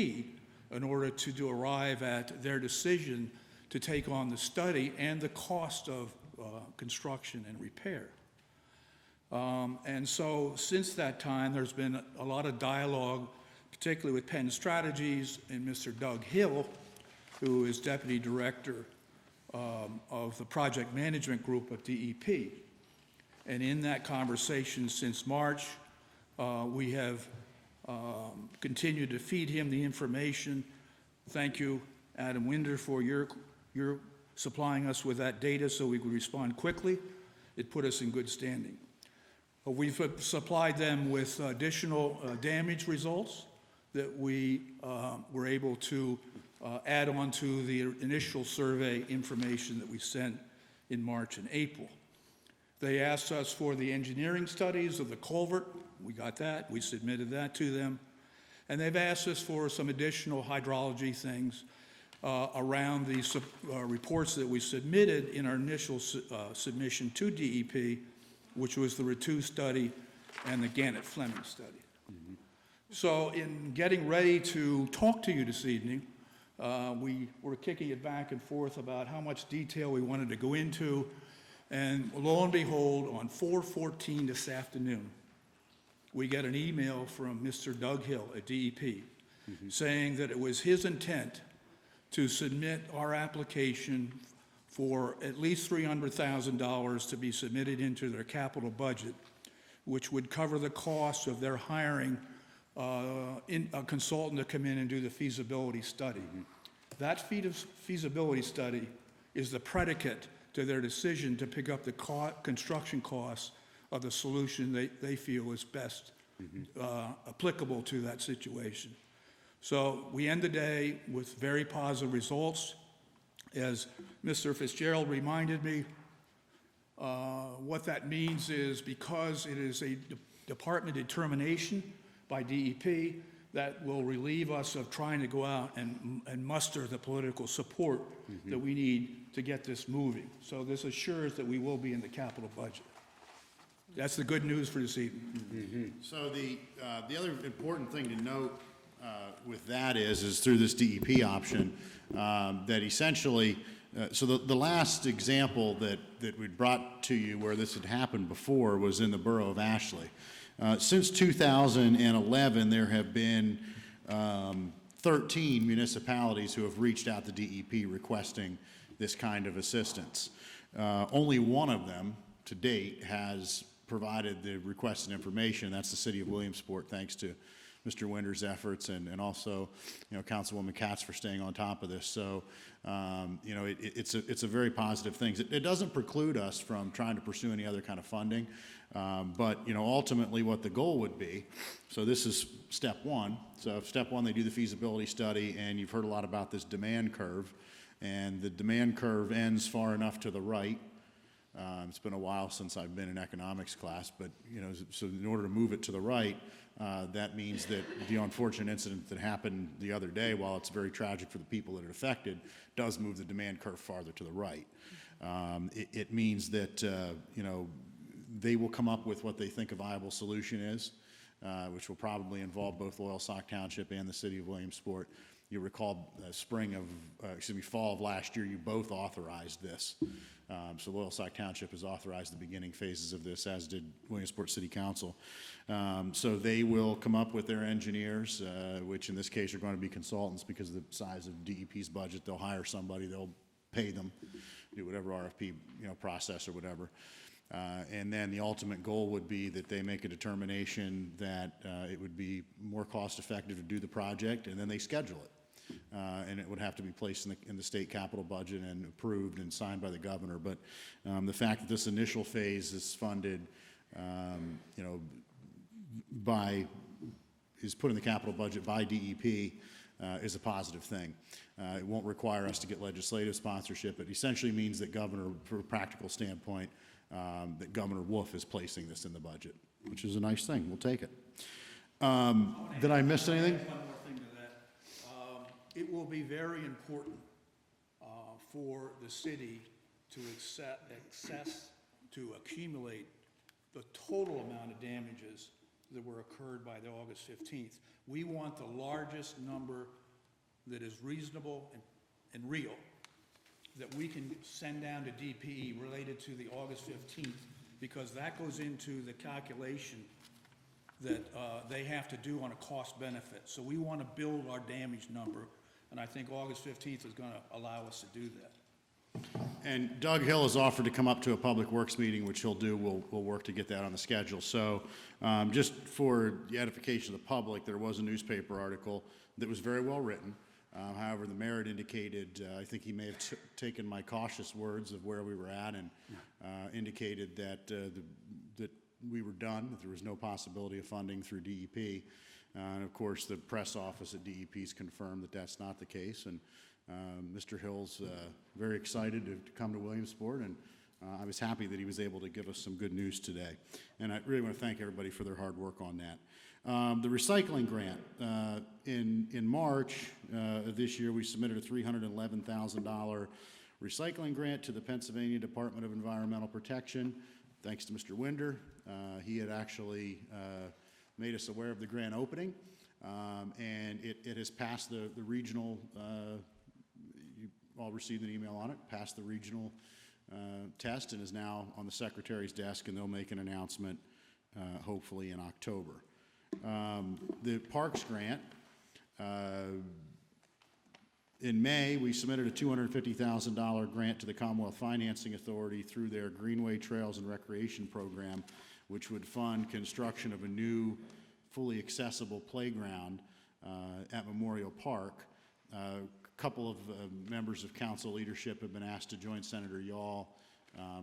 in order to arrive at their decision to take on the study and the cost of construction and repair. And so since that time, there's been a lot of dialogue, particularly with Penn Strategies and Mr. Doug Hill, who is Deputy Director of the Project Management Group at DEP. And in that conversation since March, we have continued to feed him the information. Thank you, Adam Winder, for your supplying us with that data so we could respond quickly. It put us in good standing. We've supplied them with additional damage results that we were able to add on to the initial survey information that we sent in March and April. They asked us for the engineering studies of the culvert. We got that. We submitted that to them. And they've asked us for some additional hydrology things around the reports that we submitted in our initial submission to DEP, which was the Ratu study and the Gannett-Fleming study. So in getting ready to talk to you this evening, we were kicking it back and forth about how much detail we wanted to go into, and lo and behold, on 4/14 this afternoon, we get an email from Mr. Doug Hill at DEP saying that it was his intent to submit our application for at least $300,000 to be submitted into their capital budget, which would cover the cost of their hiring a consultant to come in and do the feasibility study. That feasibility study is the predicate to their decision to pick up the construction costs of the solution they feel is best applicable to that situation. So we end the day with very positive results. As Mr. Fitzgerald reminded me, what that means is because it is a department determination by DEP, that will relieve us of trying to go out and muster the political support that we need to get this moving. So this assures that we will be in the capital budget. That's the good news for this evening. So the other important thing to note with that is through this DEP option, that essentially, so the last example that we brought to you where this had happened before was in the borough of Ashley. Since 2011, there have been 13 municipalities who have reached out to DEP requesting this kind of assistance. Only one of them, to date, has provided the requested information. That's the city of Williamsport, thanks to Mr. Winder's efforts and also, Councilwoman Katz for staying on top of this. So, it's a very positive thing. It doesn't preclude us from trying to pursue any other kind of funding, but, ultimately what the goal would be, so this is step one. So step one, they do the feasibility study, and you've heard a lot about this demand curve, and the demand curve ends far enough to the right. It's been a while since I've been in economics class, but, so in order to move it to the right, that means that the unfortunate incident that happened the other day, while it's very tragic for the people that it affected, does move the demand curve farther to the right. It means that, they will come up with what they think a viable solution is, which will probably involve both Loyalsock Township and the city of Williamsport. You recall fall of last year, you both authorized this. So Loyalsock Township has authorized the beginning phases of this, as did Williamsport City Council. So they will come up with their engineers, which in this case are going to be consultants because of the size of DEP's budget. They'll hire somebody, they'll pay them, do whatever RFP process or whatever. And then the ultimate goal would be that they make a determination that it would be more cost-effective to do the project, and then they schedule it. And it would have to be placed in the state capital budget and approved and signed by the governor. But the fact that this initial phase is funded, is put in the capital budget by DEP is a positive thing. It won't require us to get legislative sponsorship. It essentially means that Governor, from a practical standpoint, that Governor Wolf is placing this in the budget, which is a nice thing. We'll take it. Did I miss anything? One more thing to that. It will be very important for the city to to accumulate the total amount of damages that were occurred by the August 15th. We want the largest number that is reasonable and real that we can send down to DPE related to the August 15th, because that goes into the calculation that they have to do on a cost benefit. So we want to build our damage number, and I think August 15th is going to allow us to do that. And Doug Hill has offered to come up to a Public Works meeting, which he'll do. We'll work to get that on the schedule. So just for the edification of the public, there was a newspaper article that was very well written. However, the mayor had indicated, I think he may have taken my cautious words of where we were at and indicated that that we were done, that there was no possibility of funding through DEP. And of course, the press office at DEP has confirmed that that's not the case. And Mr. Hill's very excited to come to Williamsport, and I was happy that he was able to give us some good news today. And I really want to thank everybody for their hard work on that. The recycling grant, in March of this year, we submitted a $311,000 recycling grant to the Pennsylvania Department of Environmental Protection. Thanks to Mr. Winder. He had actually made us aware of the grant opening, and it has passed the regional, you all received an email on it, passed the regional test and is now on the Secretary's desk, and they'll make an announcement hopefully in October. The Parks grant, in May, we submitted a $250,000 grant to the Commonwealth Financing Authority through their Greenway Trails and Recreation Program, which would fund construction of a new, fully accessible playground at Memorial Park. A couple of members of council leadership have been asked to join Senator Yall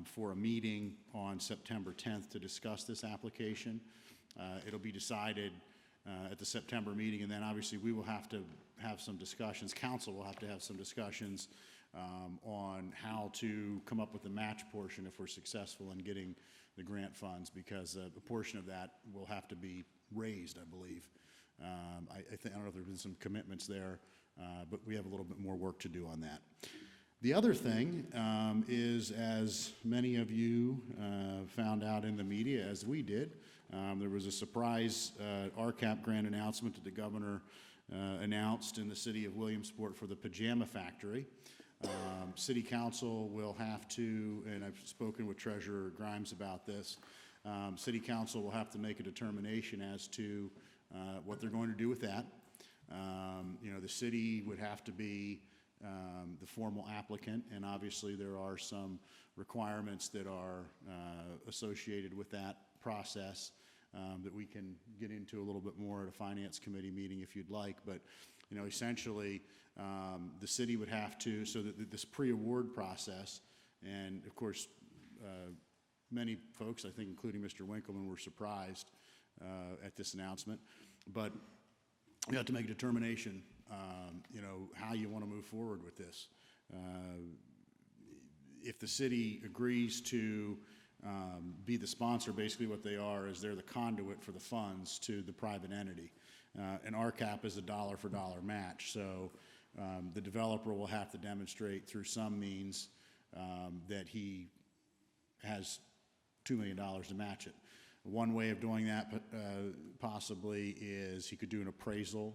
for a meeting on September 10th to discuss this application. It'll be decided at the September meeting, and then obviously we will have to have some discussions, council will have to have some discussions on how to come up with the match portion if we're successful in getting the grant funds, because a portion of that will have to be raised, I believe. I don't know if there have been some commitments there, but we have a little bit more work to do on that. The other thing is, as many of you found out in the media, as we did, there was a surprise RCAP grant announcement that the governor announced in the city of Williamsport for the Pajama Factory. City Council will have to, and I've spoken with Treasurer Grimes about this, City Council will have to make a determination as to what they're going to do with that. You know, the city would have to be the formal applicant, and obviously there are some requirements that are associated with that process that we can get into a little bit more at a Finance Committee meeting if you'd like. But, you know, essentially the city would have to, so that this pre-award process, and of course many folks, I think including Mr. Winkleman, were surprised at this announcement, but you have to make a determination, you know, how you want to move forward with this. If the city agrees to be the sponsor, basically what they are is they're the conduit for the funds to the private entity. And RCAP is a dollar-for-dollar match, so the developer will have to demonstrate through some means that he has $2 million to match it. One way of doing that possibly is he could do an appraisal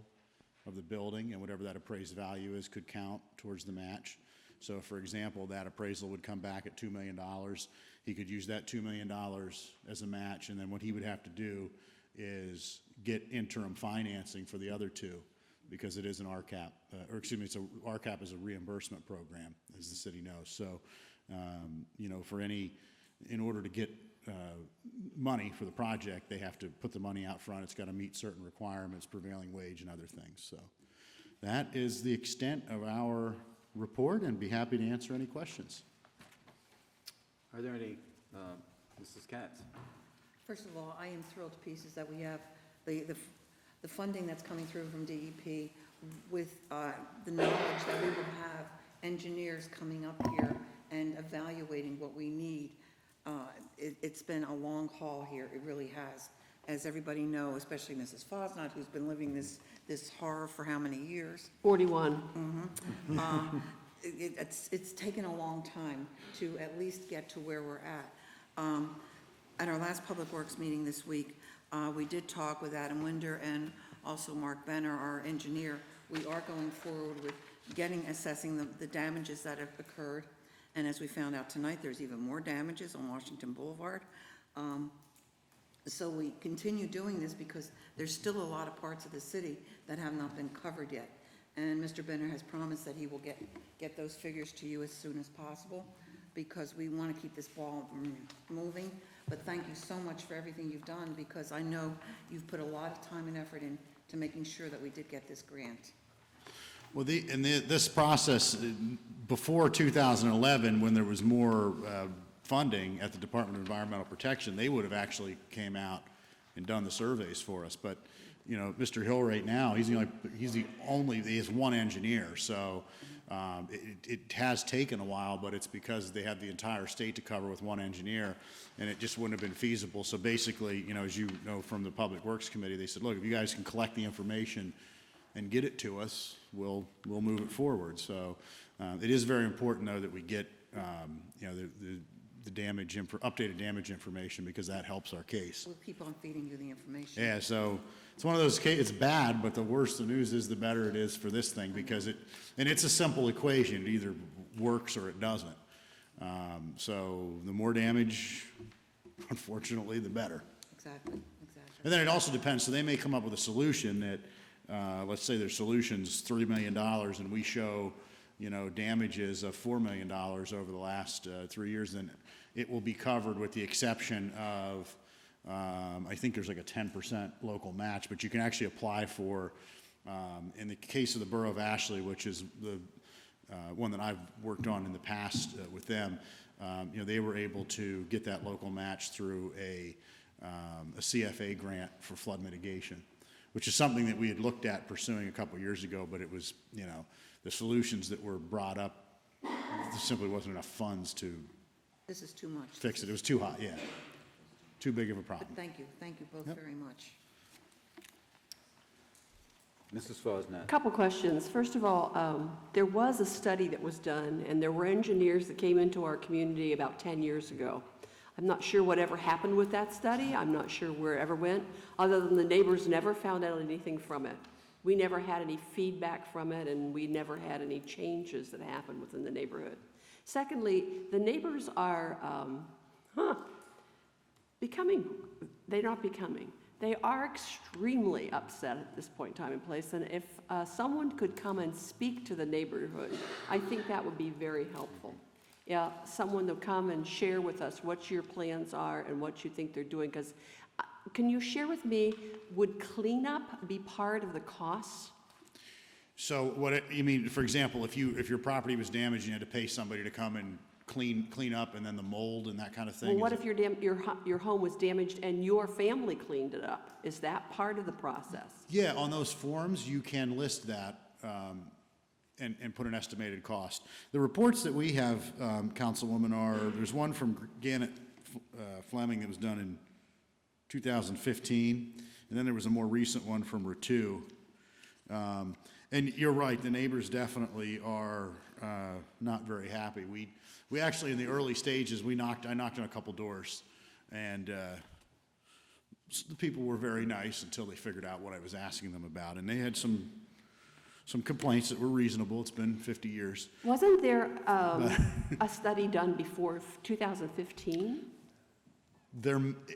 of the building, and whatever that appraised value is could count towards the match. So for example, that appraisal would come back at $2 million. He could use that $2 million as a match, and then what he would have to do is get interim financing for the other two, because it is an RCAP, or excuse me, RCAP is a reimbursement program, as the city knows. So, you know, in order to get money for the project, they have to put the money out front. It's got to meet certain requirements, prevailing wage and other things. So that is the extent of our report, and be happy to answer any questions. Are there any, Mrs. Katz? First of all, I am thrilled to pieces that we have the funding that's coming through from DEP with the knowledge that we will have engineers coming up here and evaluating what we need. It's been a long haul here, it really has. As everybody knows, especially Mrs. Fosnot, who's been living this horror for how many years? 41. it's taken a long time to at least get to where we're at. At our last Public Works meeting this week, we did talk with Adam Winder and also Mark Benner, our engineer. We are going forward with assessing the damages that have occurred. And as we found out tonight, there's even more damages on Washington Boulevard. So we continue doing this because there's still a lot of parts of the city that have not been covered yet. And Mr. Benner has promised that he will get those figures to you as soon as possible, because we want to keep this ball moving. But thank you so much for everything you've done, because I know you've put a lot of time and effort into making sure that we did get this grant. Well, this process, before 2011, when there was more funding at the Department of Environmental Protection, they would have actually came out and done the surveys for us. But, you know, Mr. Hill right now, he has one engineer. So it has taken a while, but it's because they had the entire state to cover with one engineer, and it just wouldn't have been feasible. So basically, you know, as you know from the Public Works Committee, they said, look, if you guys can collect the information and get it to us, we'll move it forward. So it is very important, though, that we get you know, the updated damage information, because that helps our case. We'll keep on feeding you the information. Yeah, so it's one of those cases. It's bad, but the worse the news is, the better it is for this thing, because it's a simple equation. It either works or it doesn't. So the more damage, unfortunately, the better. Exactly. And then it also depends. So they may come up with a solution that, let's say their solution's $3 million, and we show, you know, damages of $4 million over the last 3 years, then it will be covered with the exception of, I think there's like a 10% local match, but you can actually apply for, in the case of the Borough of Ashley, which is the one that I've worked on in the past with them, you know, they were able to get that local match through a CFA grant for flood mitigation, which is something that we had looked at pursuing a couple of years ago, but it was, you know, the solutions that were brought up, there simply wasn't enough funds to This is too much. fix it. It was too hot, yeah. Too big of a problem. But thank you both very much. Mrs. Fosnett. Couple questions. First of all, there was a study that was done, and there were engineers that came into our community about 10 years ago. I'm not sure whatever happened with that study. I'm not sure where it ever went, other than the neighbors never found out anything from it. We never had any feedback from it, and we never had any changes that happened within the neighborhood. Secondly, the neighbors are they are extremely upset at this point in time and place, and if someone could come and speak to the neighborhood, I think that would be very helpful. Yeah, someone to come and share with us what your plans are and what you think they're doing, because can you share with me, would cleanup be part of the costs? So you mean, for example, if your property was damaged, you had to pay somebody to come and clean up, and then the mold and that kind of thing? Well, what if your home was damaged and your family cleaned it up? Is that part of the process? Yeah, on those forms, you can list that and put an estimated cost. The reports that we have, Councilwoman, there's one from Gannett Fleming that was done in 2015, and then there was a more recent one from Ratu. And you're right, the neighbors definitely are not very happy. We actually, in the early stages, I knocked on a couple doors, and the people were very nice until they figured out what I was asking them about, and they had some complaints that were reasonable. It's been 50 years. Wasn't there a study done before 2015?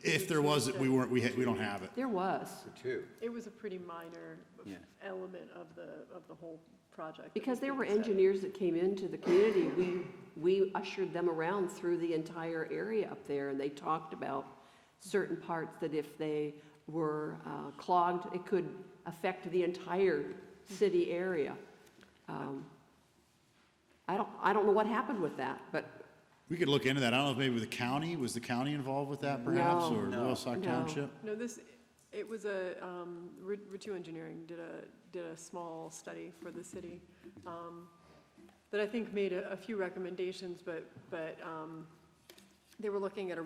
If there was, we don't have it. There was. It was a pretty minor Yeah. element of the whole project. Because there were engineers that came into the community, we ushered them around through the entire area up there, and they talked about certain parts that if they were clogged, it could affect the entire city area. I don't know what happened with that, but We could look into that. I don't know if maybe was the county involved with that perhaps, No. or No. Loyalsock No. Township? No, it was Ritu Engineering did a small study for the city that I think made a few recommendations, but they were looking at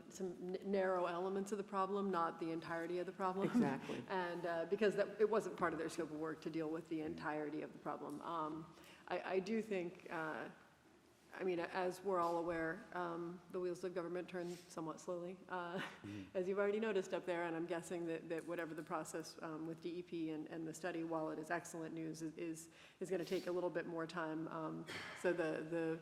some narrow elements of the problem, not the entirety of the problem. Exactly. And because it wasn't part of their scope of work to deal with the entirety of the problem. I do think, I mean, as we're all aware, the wheels of government turn somewhat slowly, as you've already noticed up there, and I'm guessing that whatever the process with DEP and the study, while it is excellent news, is going to take a little bit more time. So the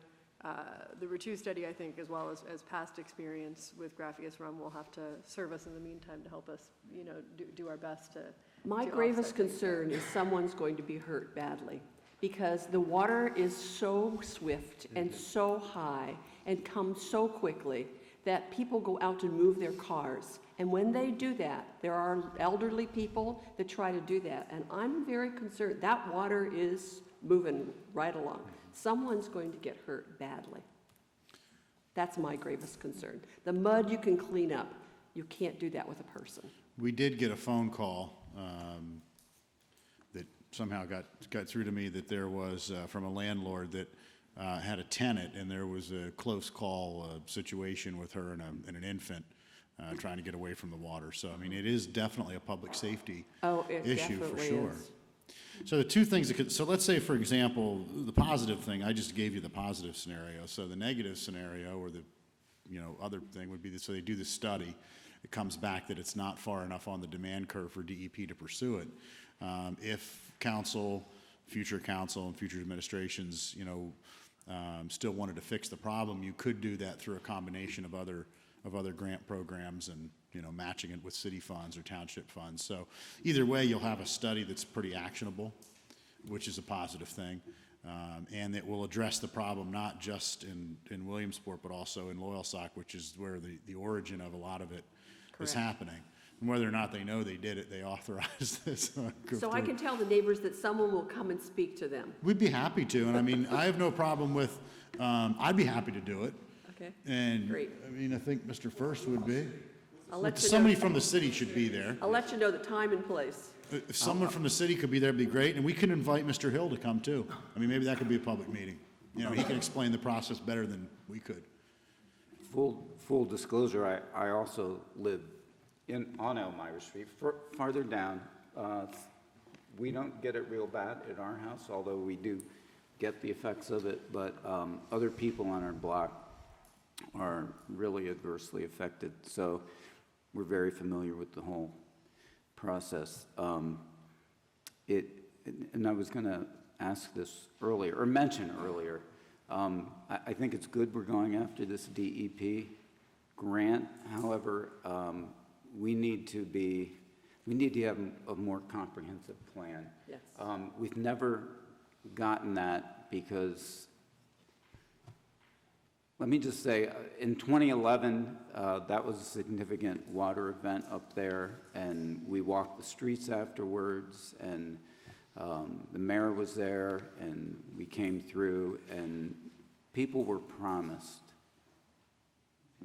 Ritu study, I think, as well as past experience with Graphius rum, will have to serve us in the meantime to help us, you know, do our best to My to gravest offset things. concern is someone's going to be hurt badly, because the water is so swift and so high and comes so quickly that people go out to move their cars. And when they do that, there are elderly people that try to do that. And I'm very concerned. That water is moving right along. Someone's going to get hurt badly. That's my gravest concern. The mud you can clean up. You can't do that with a person. We did get a phone call that somehow got through to me that there was from a landlord that had a tenant, and there was a close call situation with her and an infant trying to get away from the water. So, I mean, it is definitely a public safety issue for definitely sure. is. So the two things that could, so let's say, for example, the positive thing, I just gave you the positive scenario. So the negative scenario, or the, you know, other thing would be that, so they do the study, it comes back that it's not far enough on the demand curve for DEP to pursue it. If council, future council and future administrations, you know, still wanted to fix the problem, you could do that through a combination of other grant programs and, you know, matching it with city funds or township funds. So either way, you'll have a study that's pretty actionable, which is a positive thing, and it will address the problem not just in Williamsport, but also in Loyalsock, which is where the origin of a lot of it is happening. And whether or not they know they did it, they authorized this. So I can tell the neighbors that someone will come and speak to them. We'd be happy to, and I mean, I have no problem with, I'd be happy to do it. Okay? And, Great. I mean, I think Mr. First would be. I'll let you know. Somebody from the city should be there. I'll let you know the time and place. If someone from the city could be there, it'd be great, and we can invite Mr. Hill to come too. I mean, maybe that could be a public meeting. You know, he can explain the process better than we could. Full disclosure, I also live on Elmira Street, farther down. We don't get it real bad at our house, although we do get the effects of it, but other people on our block are really adversely affected. So we're very familiar with the whole process. And I was going to ask this earlier, or mention earlier, I think it's good we're going after this DEP grant. However, we need to have a more comprehensive plan. Yes. We've never gotten that because, let me just say, in 2011, that was a significant water event up there, and we walked the streets afterwards, and the mayor was there, and we came through, and people were promised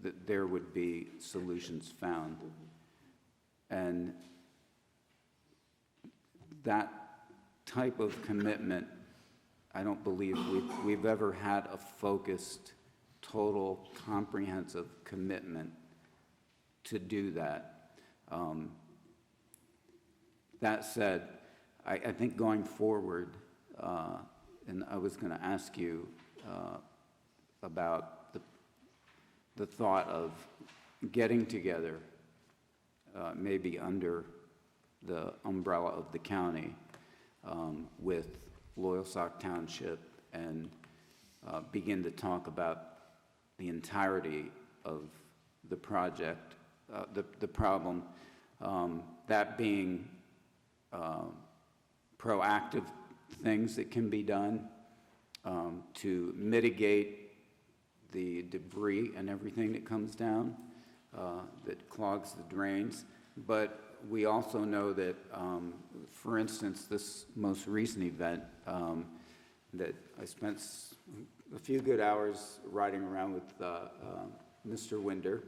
that there would be solutions found. And that type of commitment, I don't believe we've ever had a focused, total, comprehensive commitment to do that. That said, I think going forward, and I was going to ask you about the thought of getting together, maybe under the umbrella of the county, with Loyalsock Township, and begin to talk about the entirety of the project, the problem, that being proactive things that can be done to mitigate the debris and everything that comes down that clogs the drains. But we also know that, for instance, this most recent event, that I spent a few good hours riding around with Mr. Winder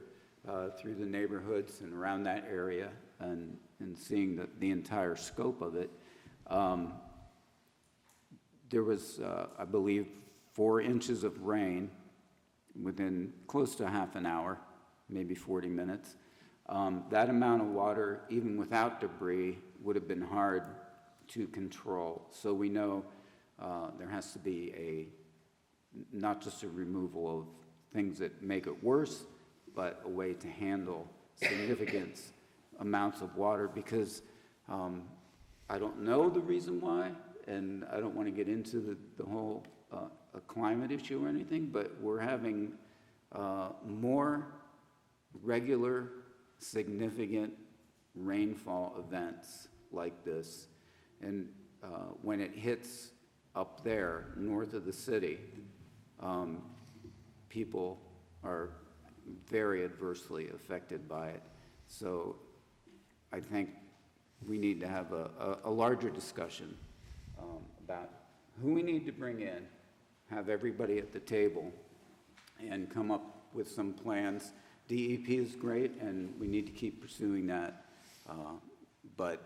through the neighborhoods and around that area, and seeing the entire scope of it. There was, I believe, 4 inches of rain within close to half an hour, maybe 40 minutes. That amount of water, even without debris, would have been hard to control. So we know There has to be not just a removal of things that make it worse, but a way to handle significant amounts of water, because I don't know the reason why, and I don't want to get into the whole a climate issue or anything, but we're having more regular, significant rainfall events like this. And when it hits up there, north of the city, people are very adversely affected by it. So I think we need to have a larger discussion about who we need to bring in, have everybody at the table, and come up with some plans. DEP is great, and we need to keep pursuing that, but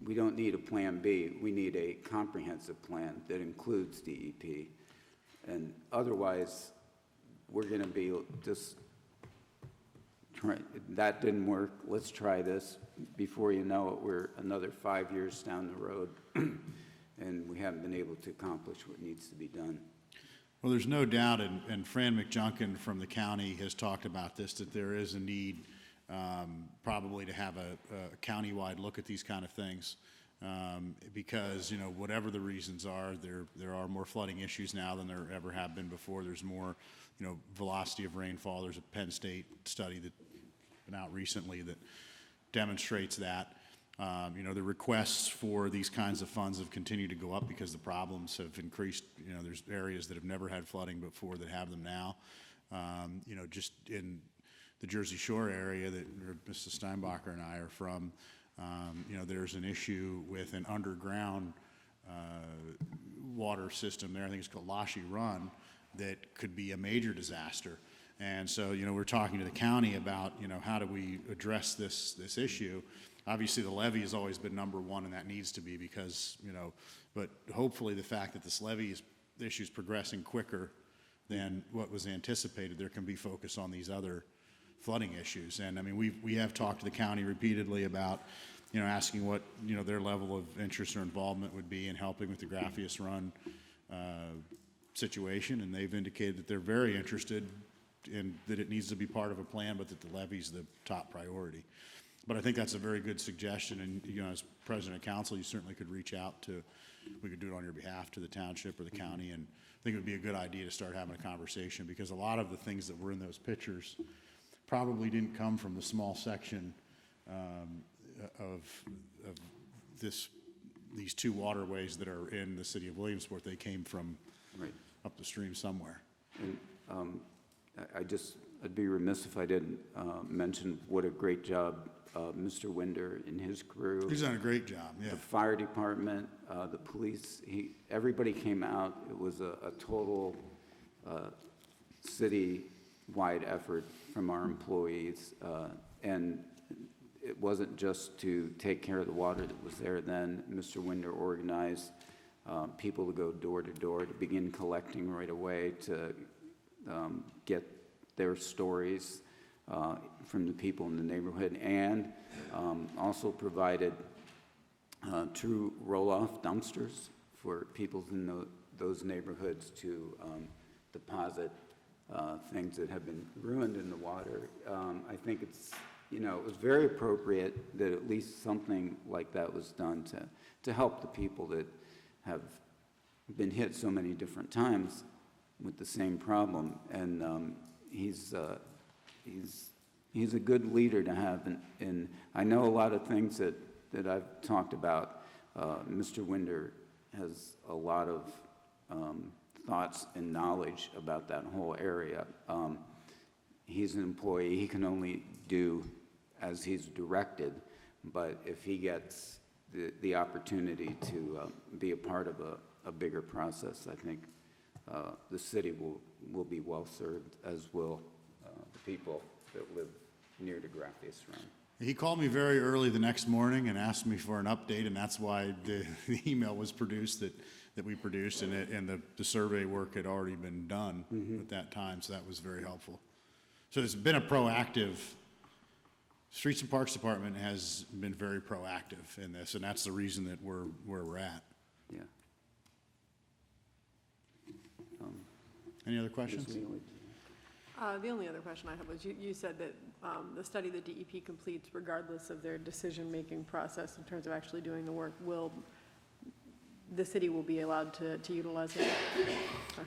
we don't need a Plan B. We need a comprehensive plan that includes DEP. And otherwise, we're going to be just trying, that didn't work, let's try this. Before you know it, we're another 5 years down the road, and we haven't been able to accomplish what needs to be done. Well, there's no doubt, and Fran McJunkin from the county has talked about this, that there is a need probably to have a countywide look at these kind of things, because, you know, whatever the reasons are, there are more flooding issues now than there ever have been before. There's more, you know, velocity of rainfall. There's a Penn State study that's been out recently that demonstrates that. You know, the requests for these kinds of funds have continued to go up because the problems have increased. You know, there's areas that have never had flooding before that have them now. You know, just in the Jersey Shore area that Mrs. Steinbacher and I are from, you know, there's an issue with an underground water system there. I think it's called Lashy Run, that could be a major disaster. And so, you know, we're talking to the county about, you know, how do we address this issue. Obviously, the levee has always been number one, and that needs to be, because, you know, but hopefully the fact that this levee issue is progressing quicker than what was anticipated, there can be focus on these other flooding issues. And I mean, we have talked to the county repeatedly about, you know, asking what, you know, their level of interest or involvement would be in helping with the Graffius Run situation, and they've indicated that they're very interested in that it needs to be part of a plan, but that the levee's the top priority. But I think that's a very good suggestion, and, you know, as president of council, you certainly could reach out to, we could do it on your behalf, to the township or the county, and I think it would be a good idea to start having a conversation, because a lot of the things that were in those pictures probably didn't come from the small section of these two waterways that are in the city of Williamsport. They came from up the stream somewhere. And I'd be remiss if I didn't mention what a great job Mr. Winder and his crew. He's done a great job, yeah. The fire department, the police, everybody came out. It was a total city-wide effort from our employees. And it wasn't just to take care of the water that was there then. Mr. Winder organized people to go door to door to begin collecting right away, to get their stories from the people in the neighborhood, and also provided true roll-off dumpsters for people in those neighborhoods to deposit things that have been ruined in the water. I think it's, you know, it was very appropriate that at least something like that was done to help the people that have been hit so many different times with the same problem. And he's a good leader to have, and I know a lot of things that I've talked about. Mr. Winder has a lot of thoughts and knowledge about that whole area. He's an employee. He can only do as he's directed, but if he gets the opportunity to be a part of a bigger process, I think the city will be well served, as will the people that live near the Graffius Run. He called me very early the next morning and asked me for an update, and that's why the email was produced that we produced, and the survey work had already been done at that time, so that was very helpful. So it's been a proactive, Streets and Parks Department has been very proactive in this, and that's the reason that we're where we're at. Yeah. Any other Ms. questions? Mealy? The only other question I have was, you said that the study the DEP completes, regardless of their decision-making process in terms of actually doing the work, the city will be allowed to utilize it?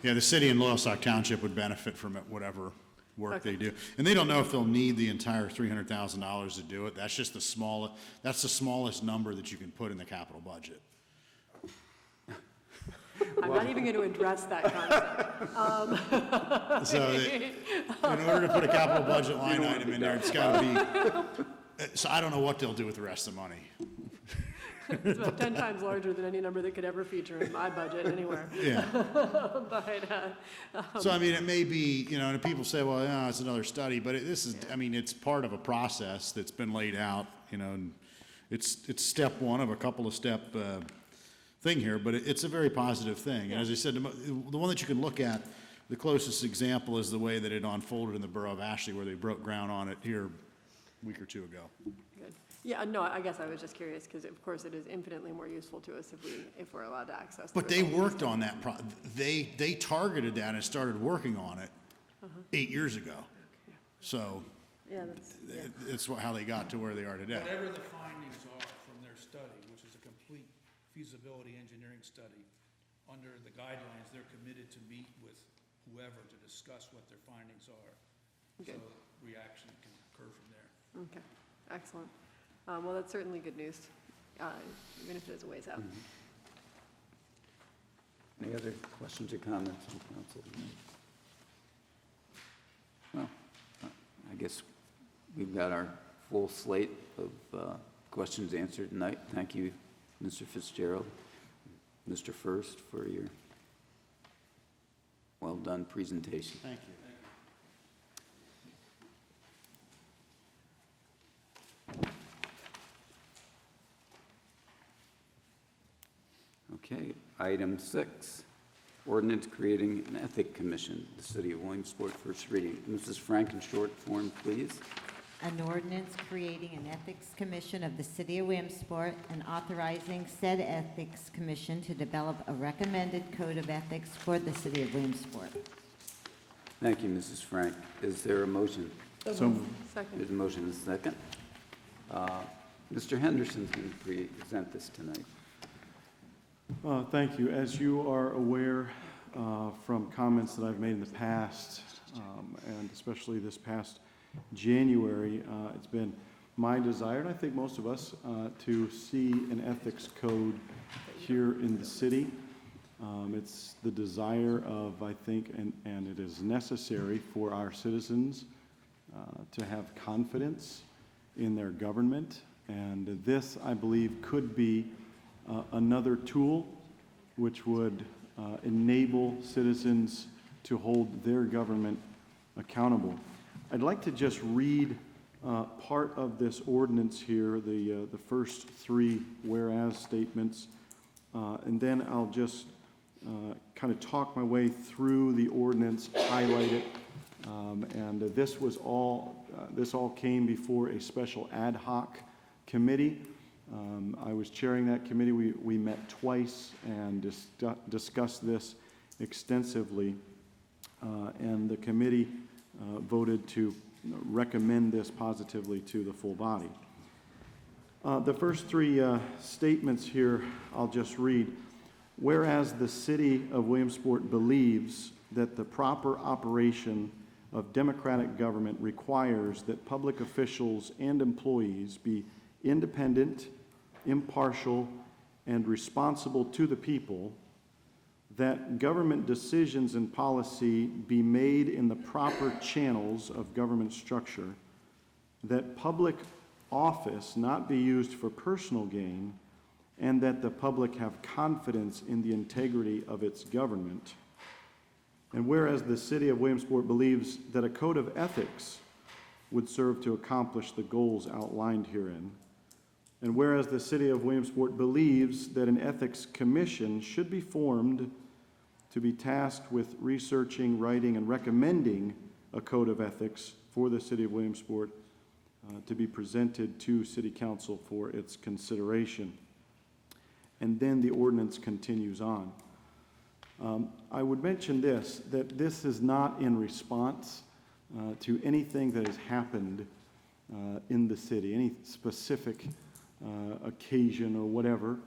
Yeah, the city and Loyalsock Township would benefit from it, whatever work they do. And they don't know if they'll need the entire $300,000 to do it. That's just that's the smallest number that you can put in the capital budget. I'm not even going to address that concept. So in order to put a capital budget line item in there, it's got to be, so I don't know what they'll do with the rest of the money. It's about 10 times larger than any number that could ever feature in my budget anywhere. Yeah. But, So, I mean, it may be, and people say, well, yeah, it's another study, but this is, I mean, it's part of a process that's been laid out, and it's step one of a couple of step thing here, but it's a very positive thing. And as I said, the one that you can look at, the closest example is the way that it unfolded in the borough of Ashley, where they broke ground on it here a week or two ago. good. Yeah, no, I guess I was just curious, because of course it is infinitely more useful to us if we're allowed to access. But they worked on that, they targeted that and started working on it 8 years ago. So Yeah, it's how they got to where they are today. Whatever the findings are from their study, which is a complete feasibility engineering study, under the guidelines, they're committed to meet with whoever to discuss what their findings are. So Good. reaction can occur from there. Okay, excellent. Well, that's certainly good news, even if it is a ways out. Any other questions or comments from council? Well, I guess we've got our full slate of questions answered tonight. Thank you, Mr. Fitzgerald, Mr. First, for your well-done presentation. Thank you. Okay, item 6, ordinance creating an ethic commission, the city of Williamsport, first reading. Mrs. Frank, in short form, please. An ordinance creating an ethics commission of the city of Williamsport and authorizing said ethics commission to develop a recommended code of ethics for the city of Williamsport. Thank you, Mrs. Frank. Is there a motion? So moved. Second. There's a motion and a second. Mr. Henderson's going to present this tonight. Thank you. As you are aware from comments that I've made in the past, and especially this past January, it's been my desire, and I think most of us, to see an ethics code here in the city. It's the desire of, I think, and it is necessary for our citizens to have confidence in their government. And this, I believe, could be another tool which would enable citizens to hold their government accountable. I'd like to just read part of this ordinance here, the first 3 whereas statements, and then I'll just kind of talk my way through the ordinance, highlight it, and this all came before a special ad hoc committee. I was chairing that committee. We met twice and discussed this extensively, and the committee voted to recommend this positively to the full body. The first 3 statements here I'll just read. Whereas the city of Williamsport believes that the proper operation of democratic government requires that public officials and employees be independent, impartial, and responsible to the people, that government decisions and policy be made in the proper channels of government structure, that public office not be used for personal gain, and that the public have confidence in the integrity of its government. And whereas the city of Williamsport believes that a code of ethics would serve to accomplish the goals outlined herein, and whereas the city of Williamsport believes that an ethics commission should be formed to be tasked with researching, writing, and recommending a code of ethics for the city of Williamsport to be presented to City Council for its consideration. And then the ordinance continues on. I would mention this, that this is not in response to anything that has happened in the city, any specific occasion or whatever.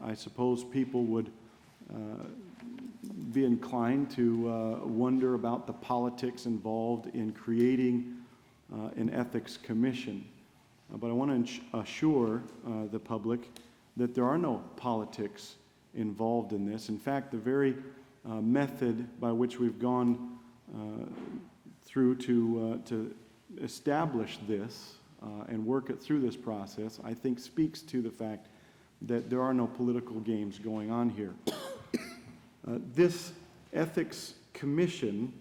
I suppose people would be inclined to wonder about the politics involved in creating an ethics commission. But I want to assure the public that there are no politics involved in this. In fact, the very method by which we've gone through to establish this and work it through this process, I think speaks to the fact that there are no political games going on here. This ethics commission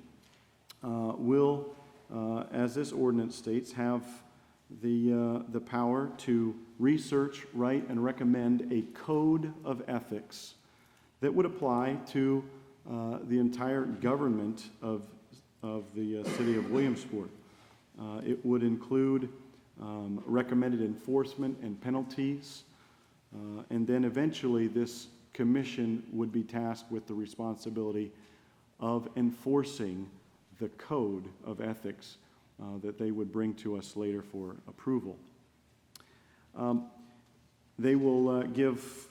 will, as this ordinance states, have the power to research, write, and recommend a code of ethics that would apply to the entire government of the city of Williamsport. It would include recommended enforcement and penalties, and then eventually this commission would be tasked with the responsibility of enforcing the code of ethics that they would bring to us later for approval. They will give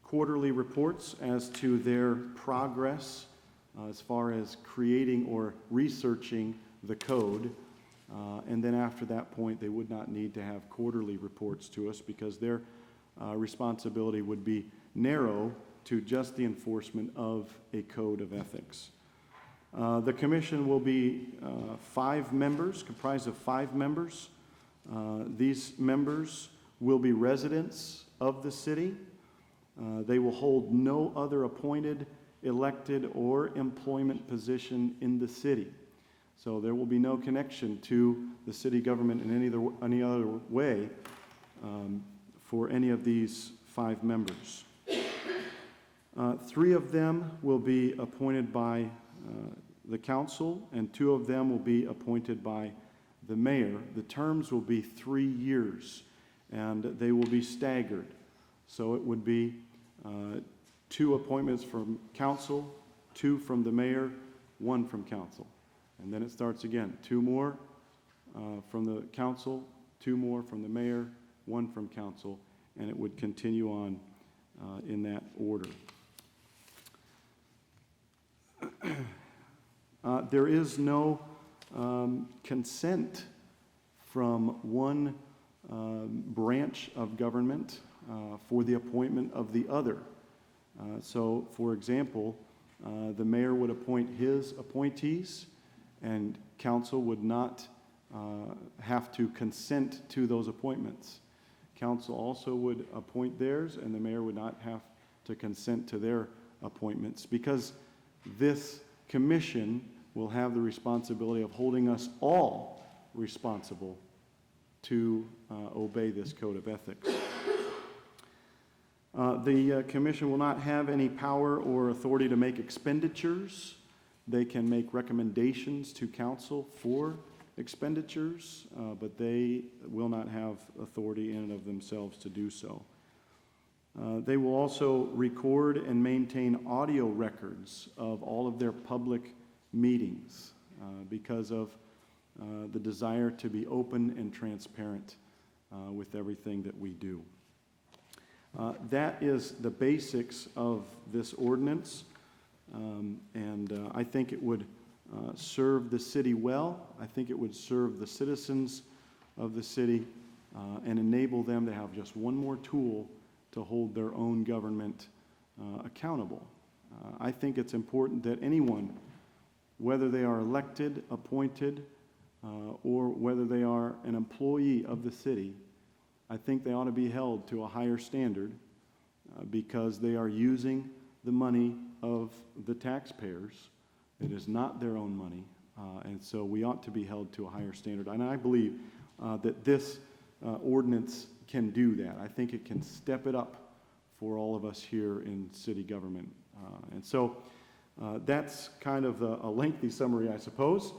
quarterly reports as to their progress as far as creating or researching the code. And then after that point, they would not need to have quarterly reports to us because their responsibility would be narrow to just the enforcement of a code of ethics. The commission will be 5 members, comprised of 5 members. These members will be residents of the city. They will hold no other appointed, elected, or employment position in the city. So there will be no connection to the city government in any other way for any of these 5 members. 3 of them will be appointed by the council, and 2 of them will be appointed by the mayor. The terms will be 3 years, and they will be staggered. So it would be 2 appointments from council, 2 from the mayor, 1 from council. And then it starts again. 2 more from the council, 2 more from the mayor, 1 from council, and it would continue on in that order. There is no consent from one branch of government for the appointment of the other. So, for example, the mayor would appoint his appointees, and council would not have to consent to those appointments. Council also would appoint theirs, and the mayor would not have to consent to their appointments, because this commission will have the responsibility of holding us all responsible to obey this code of ethics. The commission will not have any power or authority to make expenditures. They can make recommendations to council for expenditures, but they will not have authority in and of themselves to do so. They will also record and maintain audio records of all of their public meetings because of the desire to be open and transparent with everything that we do. That is the basics of this ordinance, and I think it would serve the city well. I think it would serve the citizens of the city and enable them to have just one more tool to hold their own government accountable. I think it's important that anyone, whether they are elected, appointed, or whether they are an employee of the city, I think they ought to be held to a higher standard because they are using the money of the taxpayers. It is not their own money, and so we ought to be held to a higher standard. And I believe that this ordinance can do that. I think it can step it up for all of us here in city government. And so that's kind of a lengthy summary, I suppose.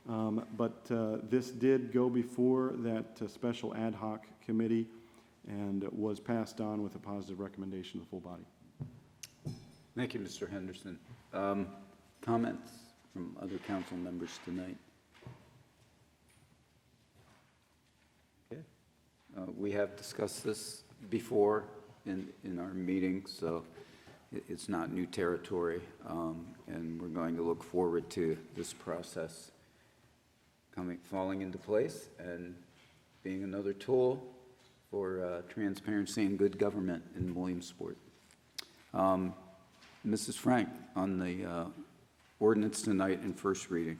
But this did go before that special ad hoc committee and was passed on with a positive recommendation of the full body. Thank you, Mr. Henderson. Comments from other council members tonight? Okay. We have discussed this before in our meeting, so it's not new territory, and we're going to look forward to this process falling into place and being another tool for transparency and good government in Williamsport. Mrs. Frank, on the ordinance tonight in first reading.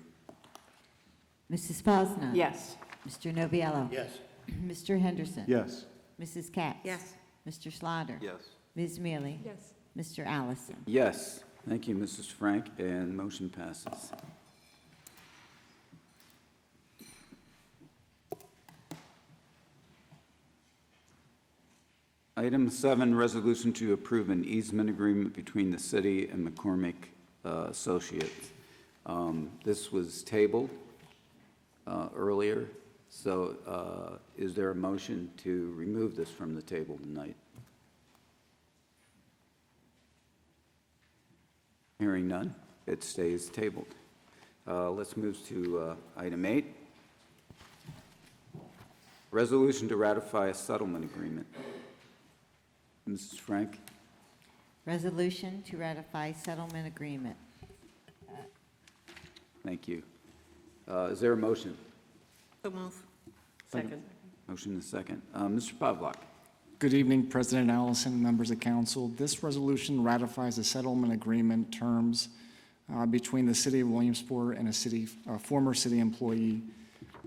Mrs. Posner? Yes. Mr. Noviello? Yes. Mr. Henderson? Yes. Mrs. Katz? Yes. Mr. Slaughter? Yes. Ms. Mealy? Yes. Mr. Allison? Yes. Thank you, Mrs. Frank, and motion passes. Item 7, resolution to approve an easement agreement between the city and McCormick Associates. This was tabled earlier, so is there a motion to remove this from the table tonight? Hearing none, it stays tabled. Let's move to item 8. Resolution to ratify a settlement agreement. Mrs. Frank? Resolution to ratify settlement agreement. Thank you. Is there a motion? So move. Second. Motion and second. Mr. Pavlak? Good evening, President Allison, members of council. This resolution ratifies a settlement agreement terms between the City of Williamsport and a former city employee.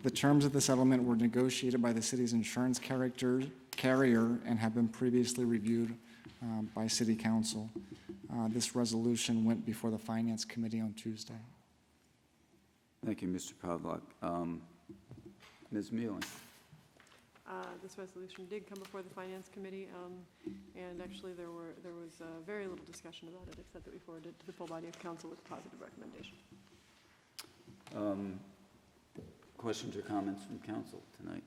The terms of the settlement were negotiated by the city's insurance carrier and have been previously reviewed by City Council. This resolution went before the Finance Committee on Tuesday. Thank you, Mr. Pavlak. Ms. Mealy? This resolution did come before the Finance Committee, and actually there was very little discussion about it, except that we forwarded it to the full body of council with a positive recommendation. Questions or comments from council tonight?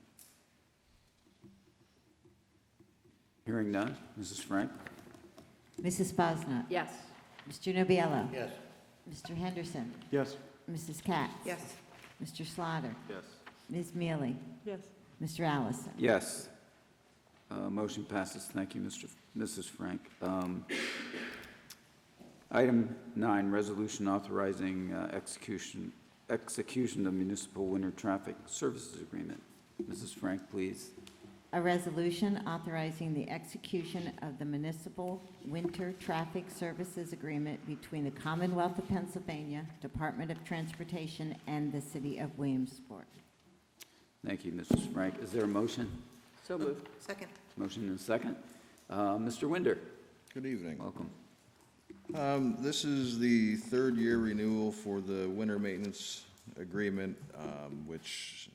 Hearing none. Mrs. Frank? Mrs. Posner? Yes. Mr. Noviello? Yes. Mr. Henderson? Yes. Mrs. Katz? Yes. Mr. Slaughter? Yes. Ms. Mealy? Yes. Mr. Allison? Yes. Motion passes. Thank you, Mrs. Frank. Item 9, resolution authorizing execution of municipal winter traffic services agreement. Mrs. Frank, please. A resolution authorizing the execution of the municipal winter traffic services agreement between the Commonwealth of Pennsylvania, Department of Transportation, and the City of Williamsport. Thank you, Mrs. Frank. Is there a motion? So moved. Second. Motion and second. Mr. Winder, Good evening. welcome. This is the third year renewal for the winter maintenance agreement, which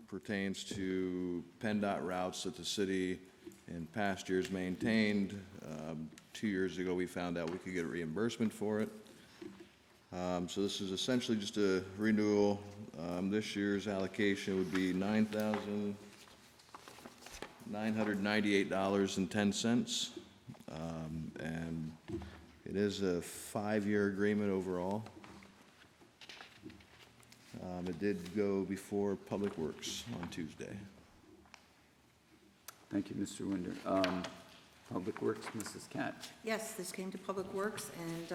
pertains to PennDOT routes that the city in past years maintained. 2 years ago, we found out we could get reimbursement for it. So this is essentially just a renewal. This year's allocation would be $9,998.10. And it is a 5-year agreement overall. It did go before Public Works on Tuesday. Thank you, Mr. Winder. Public Works, Mrs. Katz. Yes, this came to Public Works, and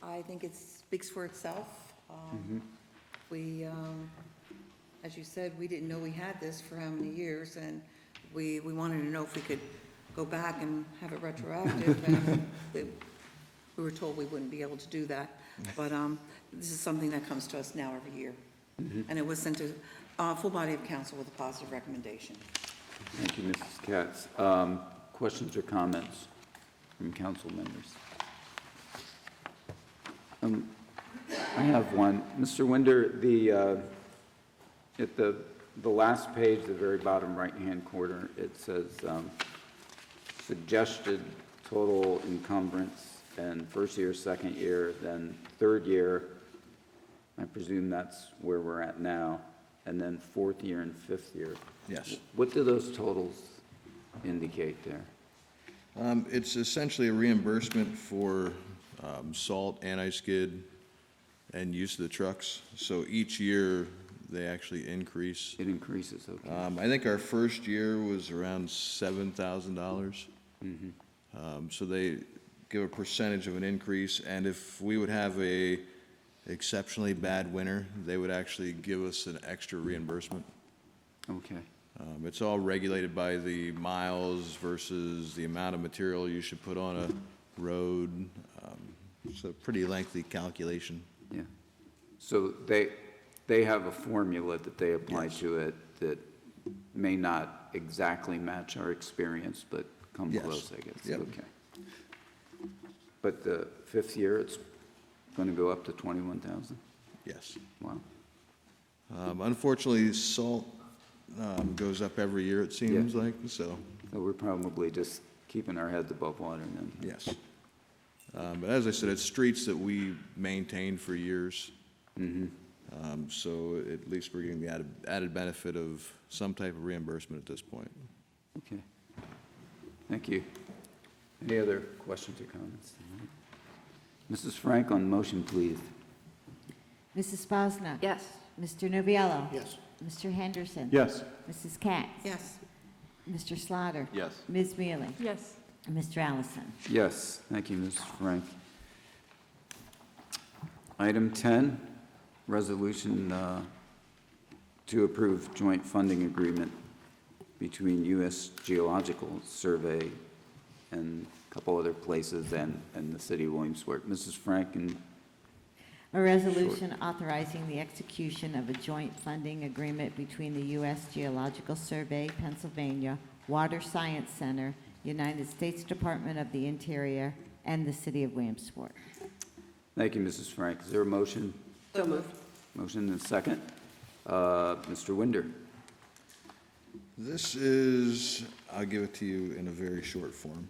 I think it speaks for itself. We, as you said, we didn't know we had this for how many years, and we wanted to know if we could go back and have it retroactive, and we were told we wouldn't be able to do that. But this is something that comes to us now every year. And it was sent to full body of council with a positive recommendation. Thank you, Mrs. Katz. Questions or comments from council members? I have one. Mr. Winder, at the last page, the very bottom right-hand corner, it says suggested total encumbrance and first year, second year, then third year. I presume that's where we're at now, and then fourth year and fifth year. Yes. What do those totals indicate there? It's essentially a reimbursement for salt, anti-skid, and use of the trucks. So each year, they actually increase. It increases, okay. I think our first year was around $7,000. So they give a percentage of an increase, and if we would have a exceptionally bad winter, they would actually give us an extra reimbursement. Okay. It's all regulated by the miles versus the amount of material you should put on a road. It's a pretty lengthy calculation. Yeah. So they have a formula that they apply to it that may not exactly match our experience, but come Yes. close, I guess. Yep. Okay. But the fifth year, it's going to go up to 21,000? Yes. Wow. Unfortunately, salt goes up every year, it seems like, so, So we're probably just keeping our heads above water then. yes. But as I said, it's streets that we maintained for years. So at least we're getting the added benefit of some type of reimbursement at this point. Okay. Thank you. Any other questions or comments? Mrs. Frank on motion, please. Mrs. Spasna. Yes. Mr. Noviello. Yes. Mr. Henderson. Yes. Mrs. Katz. Yes. Mr. Slaughter. Yes. Ms. Mealy. Yes. And Mr. Allison. Yes, thank you, Mrs. Frank. Item 10, resolution to approve joint funding agreement between U.S. Geological Survey and a couple other places and the city of Williamsport. Mrs. Frank, and A resolution authorizing the execution of a joint funding agreement between the U.S. Geological Survey, Pennsylvania, Water Science Center, United States Department of the Interior, and the City of Williamsport. thank you, Mrs. Frank. Is there a motion? So moved. Motion and second. Mr. Winder. This is, I'll give it to you in a very short form.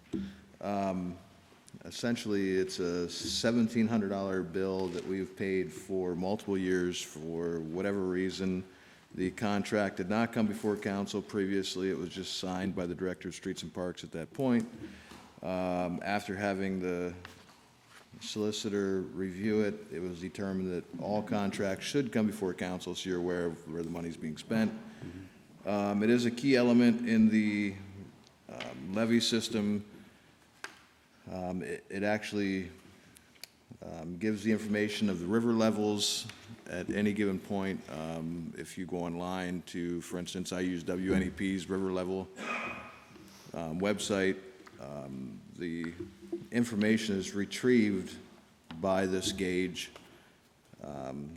Essentially, it's a $1,700 bill that we've paid for multiple years for whatever reason. The contract did not come before council previously. It was just signed by the Director of Streets and Parks at that point. After having the solicitor review it, it was determined that all contracts should come before council, so you're aware of where the money's being spent. It is a key element in the levy system. It actually gives the information of the river levels at any given point. If you go online to, for instance, I use WNEP's river level website, the information is retrieved by this gauge.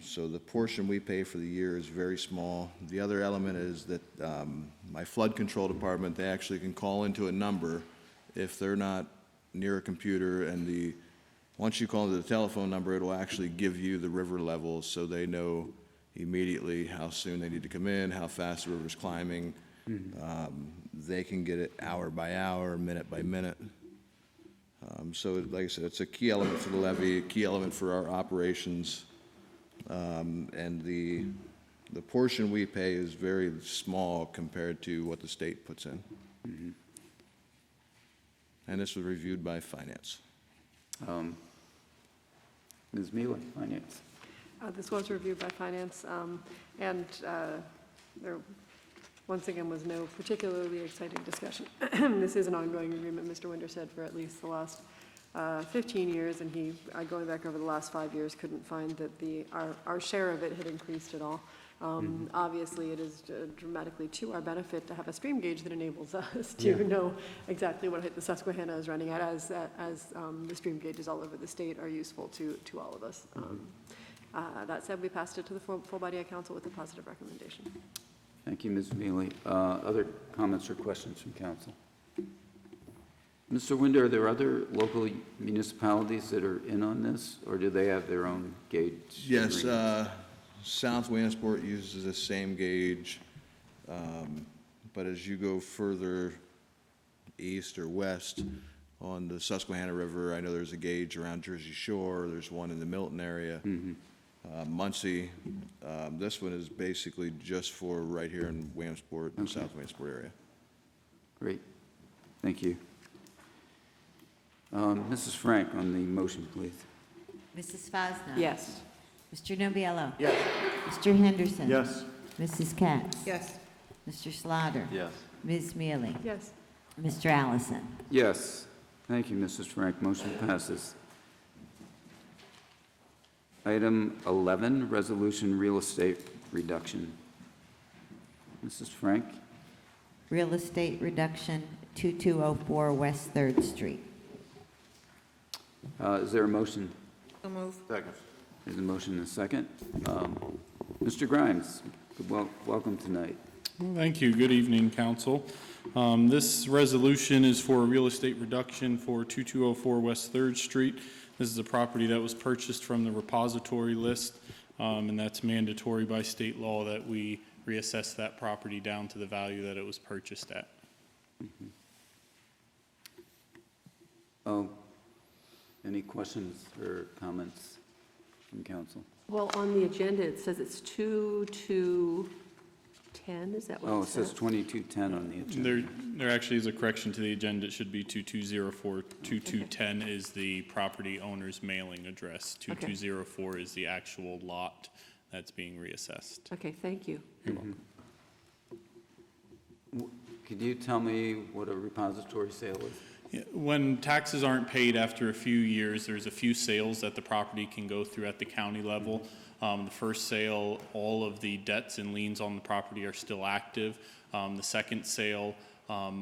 So the portion we pay for the year is very small. The other element is that my flood control department, they actually can call into a number if they're not near a computer, and once you call into the telephone number, it will actually give you the river levels, so they know immediately how soon they need to come in, how fast the river's climbing. They can get it hour by hour, minute by minute. So like I said, it's a key element for the levy, a key element for our operations. And the portion we pay is very small compared to what the state puts in. And this was reviewed by finance. Ms. Mealy, Finance. This was reviewed by Finance, and there, once again, was no particularly exciting discussion. This is an ongoing agreement, Mr. Winder said, for at least the last 15 years, and he, going back over the last 5 years, couldn't find that our share of it had increased at all. Obviously, it is dramatically to our benefit to have a stream gauge that enables us to know exactly what height the Susquehanna is running at, as the stream gauges all over the state are useful to all of us. That said, we passed it to the full body of council with a positive recommendation. Thank you, Ms. Mealy. Other comments or questions from council? Mr. Winder, are there other local municipalities that are in on this, or do they have their own gauge? Yes, agreements? South Williamsport uses the same gauge, but as you go further east or west on the Susquehanna River, I know there's a gauge around Jersey Shore, there's one in the Milton area, Muncie. This one is basically just for right here in Williamsport, and South Williamsport area. Great. Thank you. Mrs. Frank on the motion, please. Mrs. Fosna? Yes. Mr. Noviello? Yes. Mr. Henderson? Yes. Mrs. Katz? Yes. Mr. Slaughter? Yes. Ms. Mealy? Yes. Mr. Allison? Yes. Thank you, Mrs. Frank. Motion passes. Item 11, resolution real estate reduction. Mrs. Frank? Real estate reduction, 2204 West 3rd Street. Is there a motion? So move. Second. There's a motion and a second. Mr. Grimes, welcome tonight. Thank you. Good evening, council. This resolution is for a real estate reduction for 2204 West 3rd Street. This is a property that was purchased from the repository list, and that's mandatory by state law that we reassess that property down to the value that it was purchased at. Oh, any questions or comments from council? Well, on the agenda, it says it's 2 to 10, is that what Oh, it it says says? 2210 on the agenda. There actually is a correction to the agenda. It should be 2204. 2210 is the property owner's mailing address. 2204 is the actual lot that's being reassessed. Okay, thank you. Could you tell me what a repository sale is? Yeah, when taxes aren't paid after a few years, there's a few sales that the property can go through at the county level. The first sale, all of the debts and liens on the property are still active. The second sale,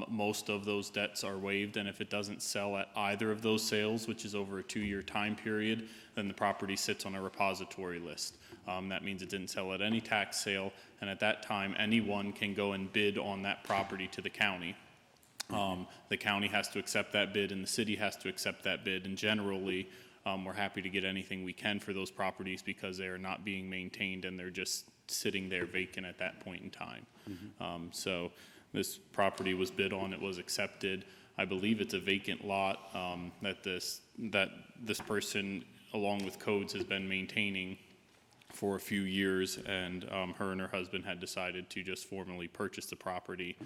most of those debts are waived, and if it doesn't sell at either of those sales, which is over a 2-year time period, then the property sits on a repository list. That means it didn't sell at any tax sale, and at that time, anyone can go and bid on that property to the county. The county has to accept that bid, and the city has to accept that bid, and generally, we're happy to get anything we can for those properties because they are not being maintained and they're just sitting there vacant at that point in time. So this property was bid on, it was accepted. I believe it's a vacant lot that this person, along with codes, has been maintaining for a few years, and her and her husband had decided to just formally purchase the property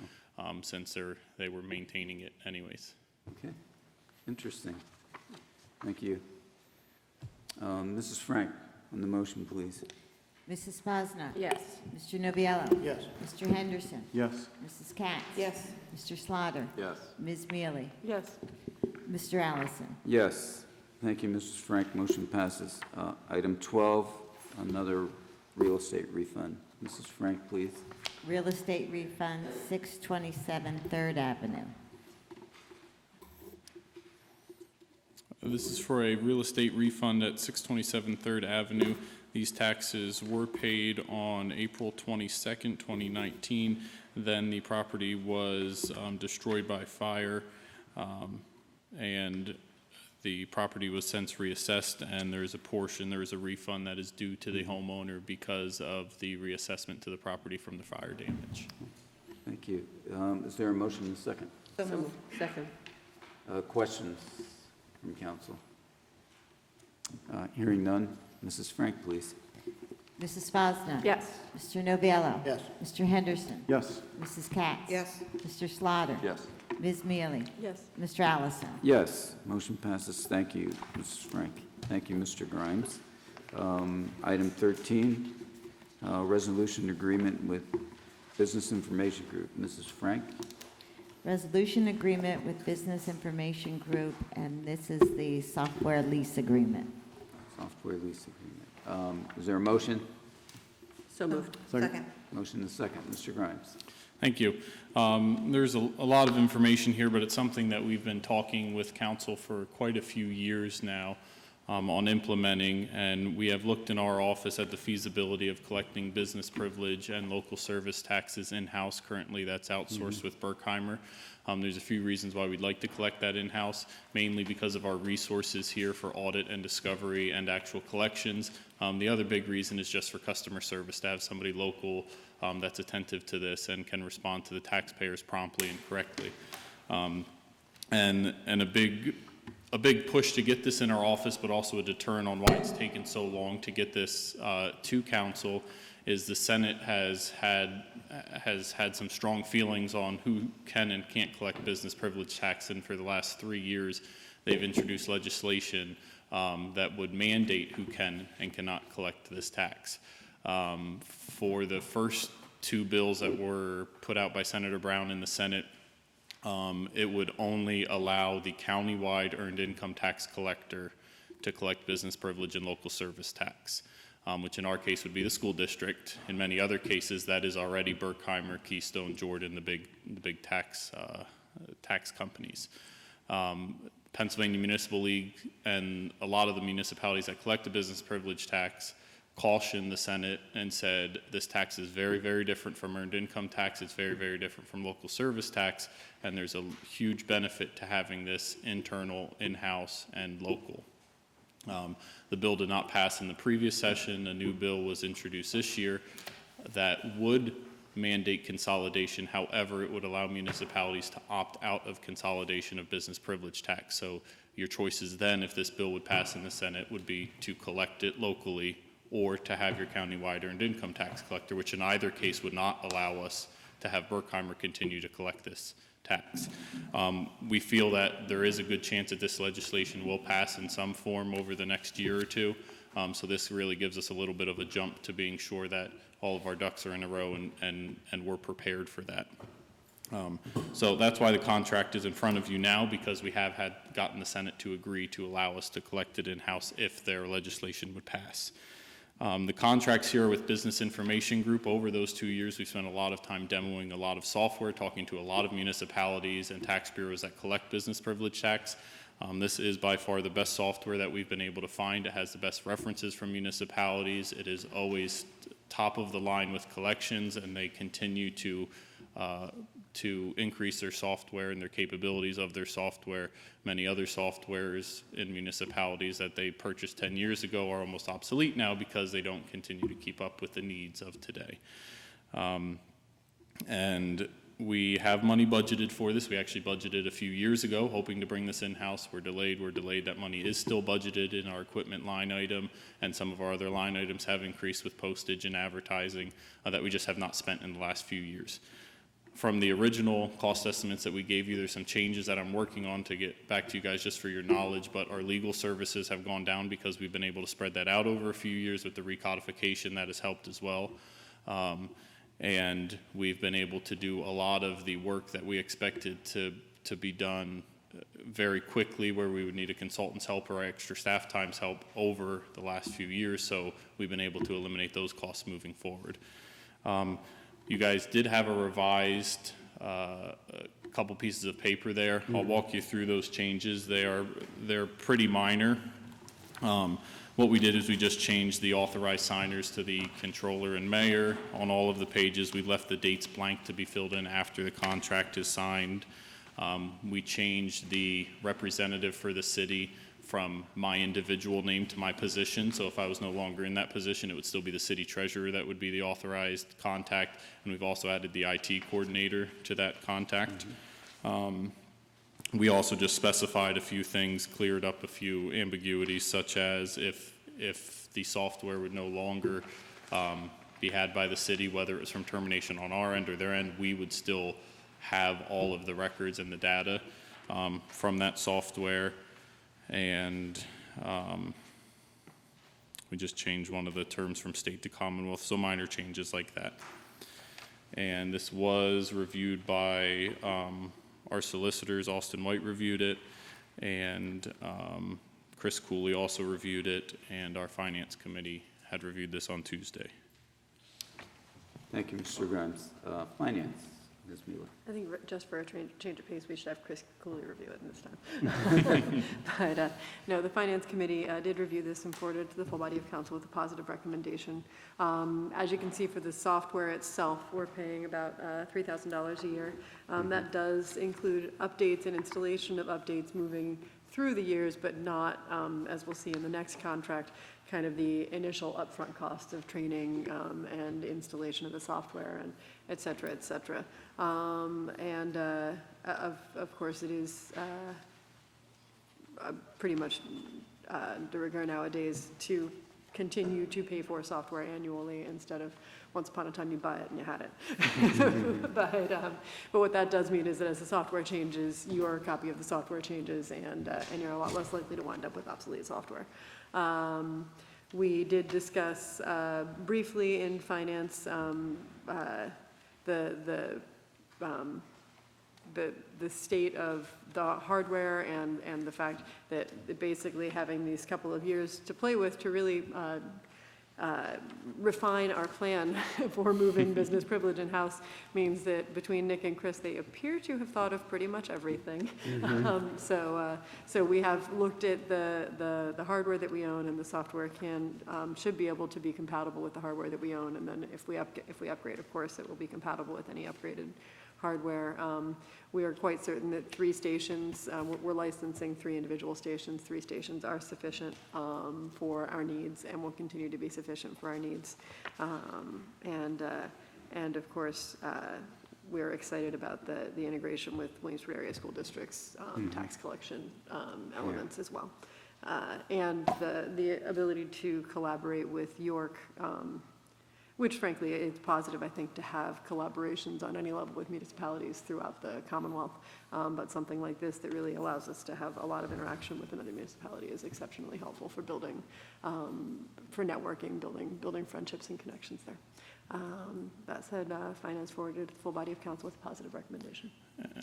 since they were maintaining it anyways. Okay, interesting. Thank you. Mrs. Frank, on the motion, please. Mrs. Fosna? Yes. Mr. Noviello? Yes. Mr. Henderson? Yes. Mrs. Katz? Yes. Mr. Slaughter? Yes. Ms. Mealy? Yes. Mr. Allison? Yes. Thank you, Mrs. Frank. Motion passes. Item 12, another real estate refund. Mrs. Frank, please. Real estate refund, 627 3rd Avenue. This is for a real estate refund at 627 3rd Avenue. These taxes were paid on April 22nd, 2019. Then the property was destroyed by fire, and the property was since reassessed, and there is a refund that is due to the homeowner because of the reassessment to the property from the fire damage. Thank you. Is there a motion and a second? So move. Second. Questions from council? Hearing none. Mrs. Frank, please. Mrs. Fosna? Yes. Mr. Noviello? Yes. Mr. Henderson? Yes. Mrs. Katz? Yes. Mr. Slaughter? Yes. Ms. Mealy? Yes. Mr. Allison? Yes, motion passes. Thank you, Mrs. Frank. Thank you, Mr. Grimes. Item 13, resolution agreement with Business Information Group. Mrs. Frank? Resolution agreement with Business Information Group, and this is the software lease agreement. Software lease agreement. Is there a motion? So moved. Second. Motion and a second. Mr. Grimes? Thank you. There's a lot of information here, but it's something that we've been talking with council for quite a few years now on implementing, and we have looked in our office at the feasibility of collecting business privilege and local service taxes in-house. Currently, that's outsourced with Berkheimer. There's a few reasons why we'd like to collect that in-house, mainly because of our resources here for audit and discovery and actual collections. The other big reason is just for customer service, to have somebody local that's attentive to this and can respond to the taxpayers promptly and correctly. And a big push to get this in our office, but also a deterrent on why it's taken so long to get this to council, is the Senate has had some strong feelings on who can and can't collect business privilege tax, and for the last 3 years, they've introduced legislation that would mandate who can and cannot collect this tax. For the first two bills that were put out by Senator Brown in the Senate, it would only allow the countywide earned income tax collector to collect business privilege and local service tax, which in our case would be the school district. In many other cases, that is already Berkheimer, Keystone, Jordan, the big tax companies. Pennsylvania Municipal League and a lot of the municipalities that collect the business privilege tax cautioned the Senate and said this tax is very, very different from earned income tax. It's very, very different from local service tax, and there's a huge benefit to having this internal, in-house, and local. The bill did not pass in the previous session. A new bill was introduced this year that would mandate consolidation. However, it would allow municipalities to opt out of consolidation of business privilege tax. So your choices then, if this bill would pass in the Senate, would be to collect it locally or to have your countywide earned income tax collector, which in either case would not allow us to have Berkheimer continue to collect this tax. We feel that there is a good chance that this legislation will pass in some form over the next year or two. So this really gives us a little bit of a jump to being sure that all of our ducks are in a row and we're prepared for that. So that's why the contract is in front of you now, because we have gotten the Senate to agree to allow us to collect it in-house if their legislation would pass. The contracts here with Business Information Group. Over those 2 years, we spent a lot of time demoing a lot of software, talking to a lot of municipalities and tax bureaus that collect business privilege tax. This is by far the best software that we've been able to find. It has the best references from municipalities. It is always top of the line with collections, and they continue to increase their software and their capabilities of their software. Many other softwares in municipalities that they purchased 10 years ago are almost obsolete now because they don't continue to keep up with the needs of today. And we have money budgeted for this. We actually budgeted a few years ago, hoping to bring this in-house. We're delayed. That money is still budgeted in our equipment line item, and some of our other line items have increased with postage and advertising that we just have not spent in the last few years. From the original cost estimates that we gave you, there's some changes that I'm working on to get back to you guys just for your knowledge, but our legal services have gone down because we've been able to spread that out over a few years with the recodification. That has helped as well. And we've been able to do a lot of the work that we expected to be done very quickly, where we would need a consultant's help or extra staff time's help over the last few years. So we've been able to eliminate those costs moving forward. You guys did have a revised couple pieces of paper there. I'll walk you through those changes. They're pretty minor. What we did is we just changed the authorized signers to the controller and mayor. On all of the pages, we left the dates blank to be filled in after the contract is signed. We changed the representative for the city from my individual name to my position. So if I was no longer in that position, it would still be the city treasurer that would be the authorized contact. And we've also added the IT coordinator to that contact. We also just specified a few things, cleared up a few ambiguities, such as if the software would no longer be had by the city, whether it was from termination on our end or their end, we would still have all of the records and the data from that software. And we just changed one of the terms from state to Commonwealth, so minor changes like that. And this was reviewed by our solicitors. Austin White reviewed it, and Chris Cooley also reviewed it, and our finance committee had reviewed this on Tuesday. Thank you, Mr. Grimes. Finance, Ms. Mueller. I think just for a change of pace, we should have Chris Cooley review it this time. But no, the Finance Committee did review this and forwarded it to the full body of council with a positive recommendation. As you can see, for the software itself, we're paying about $3,000 a year. That does include updates and installation of updates moving through the years, but not, as we'll see in the next contract, kind of the initial upfront cost of training and installation of the software, and et cetera, et cetera. And of course, it is pretty much de rigueur nowadays to continue to pay for software annually instead of once upon a time you buy it and you had it. But what that does mean is that as the software changes, your copy of the software changes, and you're a lot less likely to wind up with obsolete software. We did discuss briefly in finance the state of the hardware and the fact that basically having these couple of years to play with to really refine our plan for moving business privilege in-house means that between Nick and Chris, they appear to have thought of pretty much everything. So we have looked at the hardware that we own, and the software should be able to be compatible with the hardware that we own, and then if we upgrade, of course, it will be compatible with any upgraded hardware. We are quite certain that 3 stations, we're licensing 3 individual stations. 3 stations are sufficient for our needs and will continue to be sufficient for our needs. And of course, we're excited about the integration with Williamsport Area School District's tax collection elements as well. And the ability to collaborate with York, which frankly is positive, I think, to have collaborations on any level with municipalities throughout the Commonwealth. But something like this that really allows us to have a lot of interaction with another municipality is exceptionally helpful for building, for networking, building friendships and connections there. That said, Finance forwarded to the full body of council with a positive recommendation.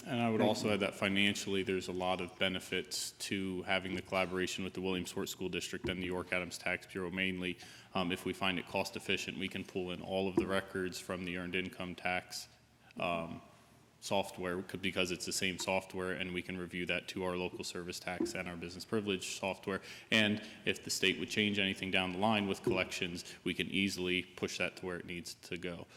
And I would also add that financially, there's a lot of benefits to having the collaboration with the Williamsport School District and the York Adams Tax Bureau. Mainly, if we find it cost efficient, we can pull in all of the records from the earned income tax software, because it's the same software, and we can review that to our local service tax and our business privilege software. And if the state would change anything down the line with collections, we can easily push that to where it needs to go.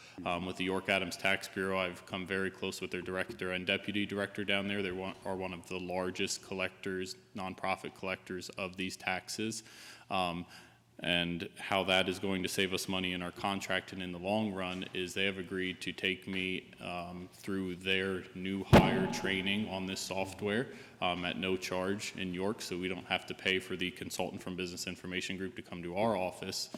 With the York Adams Tax Bureau, I've come very close with their director and deputy director down there. They are one of the largest collectors, nonprofit collectors of these taxes. And how that is going to save us money in our contract and in the long run is they have agreed to take me through their new hire training on this software at no charge in York, so we don't have to pay for the consultant from Business Information Group to come to our office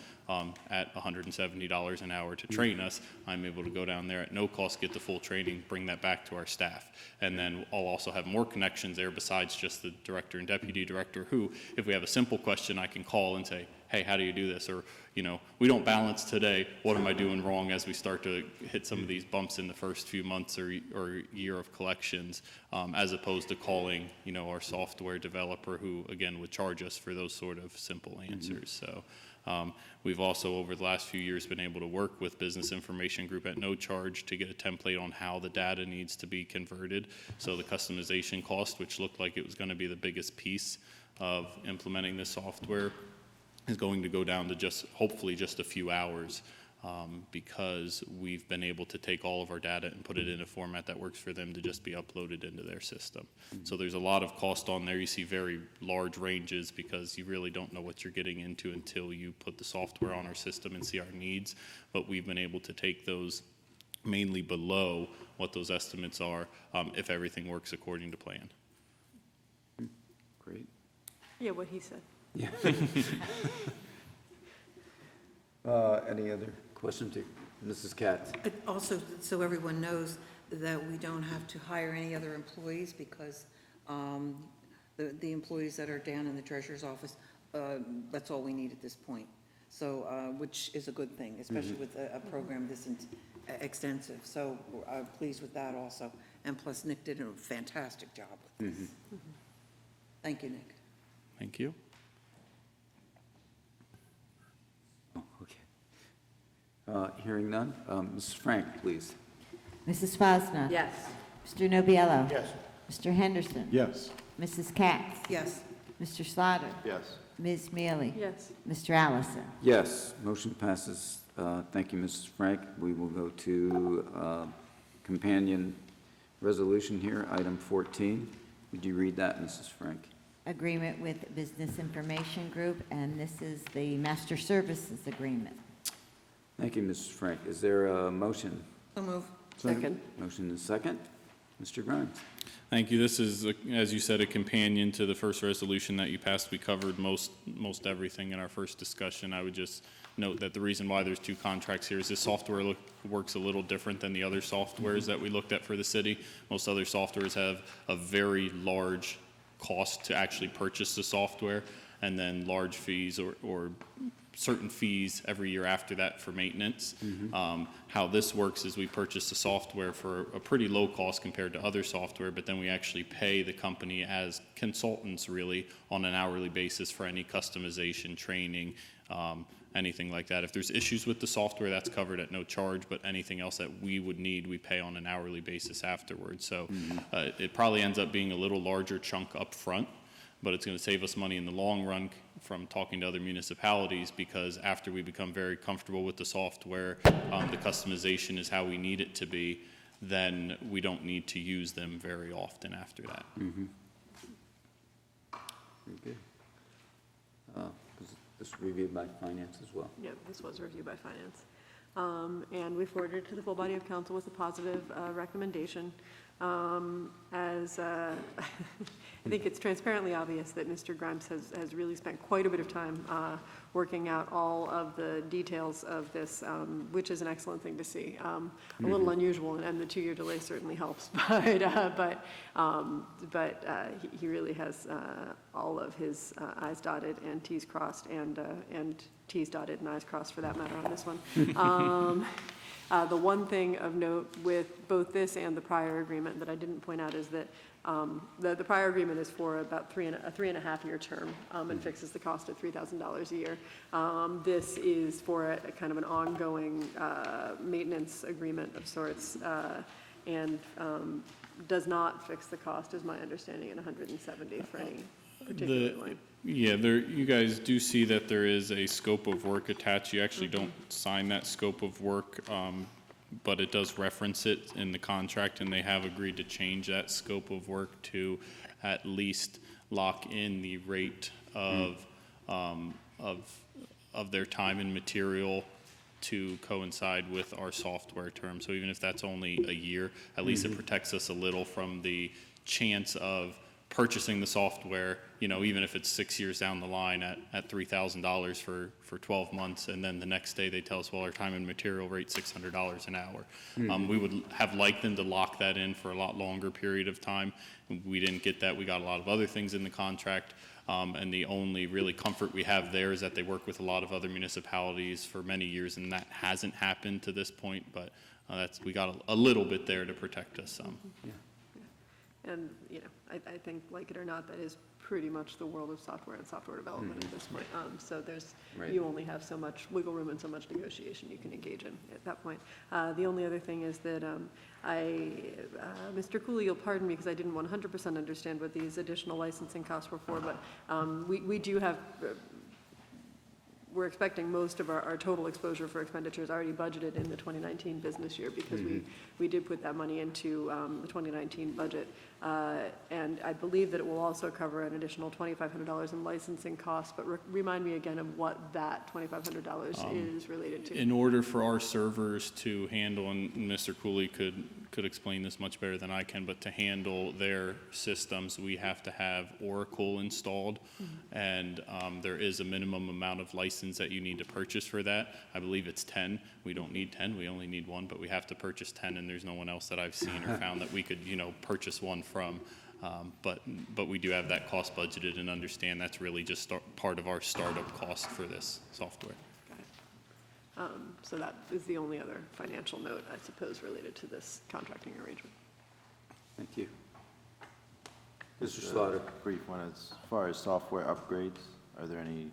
at $170 an hour to train us. I'm able to go down there at no cost, get the full training, bring that back to our staff. And then I'll also have more connections there besides just the director and deputy director who, if we have a simple question, I can call and say, hey, how do you do this? Or, you know, we don't balance today. What am I doing wrong as we start to hit some of these bumps in the first few months or year of collections, as opposed to calling, you know, our software developer who, again, would charge us for those sort of simple answers. So we've also, over the last few years, been able to work with Business Information Group at no charge to get a template on how the data needs to be converted. So the customization cost, which looked like it was going to be the biggest piece of implementing this software, is going to go down to hopefully just a few hours, because we've been able to take all of our data and put it in a format that works for them to just be uploaded into their system. So there's a lot of cost on there. You see very large ranges because you really don't know what you're getting into until you put the software on our system and see our needs. But we've been able to take those mainly below what those estimates are, if everything works according to plan. Great. Yeah, what he said. Yeah. Any other questions? Mrs. Katz? Also, so everyone knows that we don't have to hire any other employees because the employees that are down in the treasurer's office, that's all we need at this point. So, which is a good thing, especially with a program this extensive. So I'm pleased with that also. And plus, Nick did a fantastic job with this. Thank you, Nick. Thank you. Hearing none, Mrs. Frank, please. Mrs. Fosna? Yes. Mr. Nobiello? Yes. Mr. Henderson? Yes. Mrs. Katz? Yes. Mr. Slaughter? Yes. Ms. Mealy? Yes. Mr. Allison? Yes, motion passes. Thank you, Mrs. Frank. We will go to companion resolution here, item 14. Would you read that, Mrs. Frank? Agreement with Business Information Group, and this is the Master Services Agreement. Thank you, Mrs. Frank. Is there a motion? So move. Second. Motion is second. Mr. Grimes. Thank you. This is, as you said, a companion to the first resolution that you passed. We covered most everything in our first discussion. I would just note that the reason why there's two contracts here is this software works a little different than the other softwares that we looked at for the city. Most other softwares have a very large cost to actually purchase the software, and then large fees or certain fees every year after that for maintenance. How this works is we purchase the software for a pretty low cost compared to other software, but then we actually pay the company as consultants really on an hourly basis for any customization, training, anything like that. If there's issues with the software, that's covered at no charge, but anything else that we would need, we pay on an hourly basis afterwards. So it probably ends up being a little larger chunk up front, but it's going to save us money in the long run from talking to other municipalities, because after we become very comfortable with the software, the customization is how we need it to be, then we don't need to use them very often after that. Very good. Was this reviewed by finance as well? Yeah, this was reviewed by finance. And we forwarded it to the full body of council with a positive recommendation. As I think it's transparently obvious that Mr. Grimes has really spent quite a bit of time working out all of the details of this, which is an excellent thing to see. A little unusual, and the 2-year delay certainly helps, but he really has all of his I's dotted and T's crossed, and T's dotted and I's crossed for that matter on this one. The one thing of note with both this and the prior agreement that I didn't point out is that the prior agreement is for about a 3.5-year term and fixes the cost at $3,000 a year. This is for a kind of an ongoing maintenance agreement of sorts, and does not fix the cost, is my understanding, at $170 for any particular line. Yeah, you guys do see that there is a scope of work attached. You actually don't sign that scope of work, but it does reference it in the contract, and they have agreed to change that scope of work to at least lock in the rate of their time and material to coincide with our software term. So even if that's only a year, at least it protects us a little from the chance of purchasing the software, even if it's 6 years down the line at $3,000 for 12 months, and then the next day they tell us, well, our time and material rate's $600 an hour. We would have liked them to lock that in for a lot longer period of time. We didn't get that. We got a lot of other things in the contract, and the only really comfort we have there is that they work with a lot of other municipalities for many years, and that hasn't happened to this point, but we got a little bit there to protect us some. And, I think, like it or not, that is pretty much the world of software and software development at this point. So you only have so much wiggle room and so much negotiation you can engage in at that point. The only other thing is that Mr. Cooley, you'll pardon me because I didn't 100% understand what these additional licensing costs were for, but we do have, we're expecting most of our total exposure for expenditures already budgeted in the 2019 business year, because we did put that money into the 2019 budget. And I believe that it will also cover an additional $2,500 in licensing costs, but remind me again of what that $2,500 is related to. In order for our servers to handle, and Mr. Cooley could explain this much better than I can, but to handle their systems, we have to have Oracle installed, and there is a minimum amount of license that you need to purchase for that. I believe it's 10. We don't need 10, we only need 1, but we have to purchase 10, and there's no one else that I've seen or found that we could, purchase one from. But we do have that cost budgeted, and understand that's really just part of our startup cost for this software. Got it. So that is the only other financial note, I suppose, related to this contracting arrangement. Thank you. Mr. Slaughter. Brief one, as far as software upgrades, are there any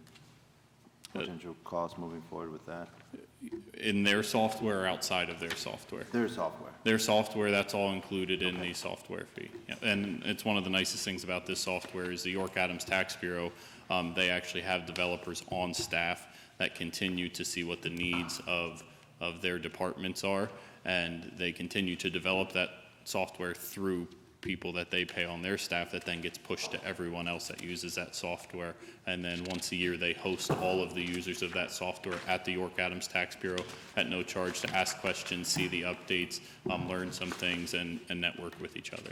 potential costs moving forward with that? In their software or outside of their software? Their software. Their software, that's all included in the software fee. Yeah. And it's one of the nicest things about this software is the York Adams Tax Bureau, they actually have developers on staff that continue to see what the needs of their departments are, and they continue to develop that software through people that they pay on their staff that then gets pushed to everyone else that uses that software. And then once a year, they host all of the users of that software at the York Adams Tax Bureau at no charge to ask questions, see the updates, learn some things, and network with each other.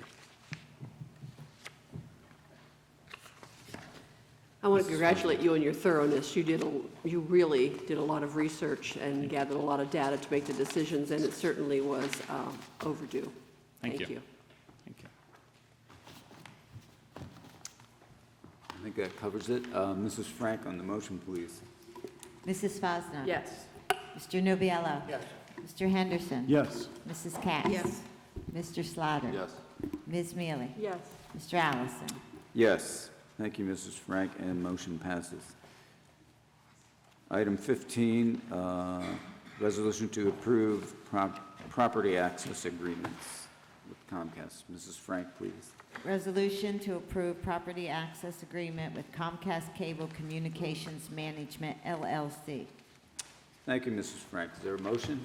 I want to congratulate you on your thoroughness. You really did a lot of research and gathered a lot of data to make the decisions, and it certainly was overdue. Thank you. you. Thank you. I think that covers it. Mrs. Frank on the motion, please. Mrs. Fosna? Yes. Mr. Nubiallo? Yes. Mr. Henderson? Yes. Mrs. Katz? Yes. Mr. Slaughter? Yes. Ms. Mealy? Yes. Mr. Allison? Yes. Thank you, Mrs. Frank, and motion passes. Item 15, resolution to approve property access agreements with Comcast. Mrs. Frank, please. Resolution to approve property access agreement with Comcast Cable Communications Management, LLC. Thank you, Mrs. Frank. Is there a motion?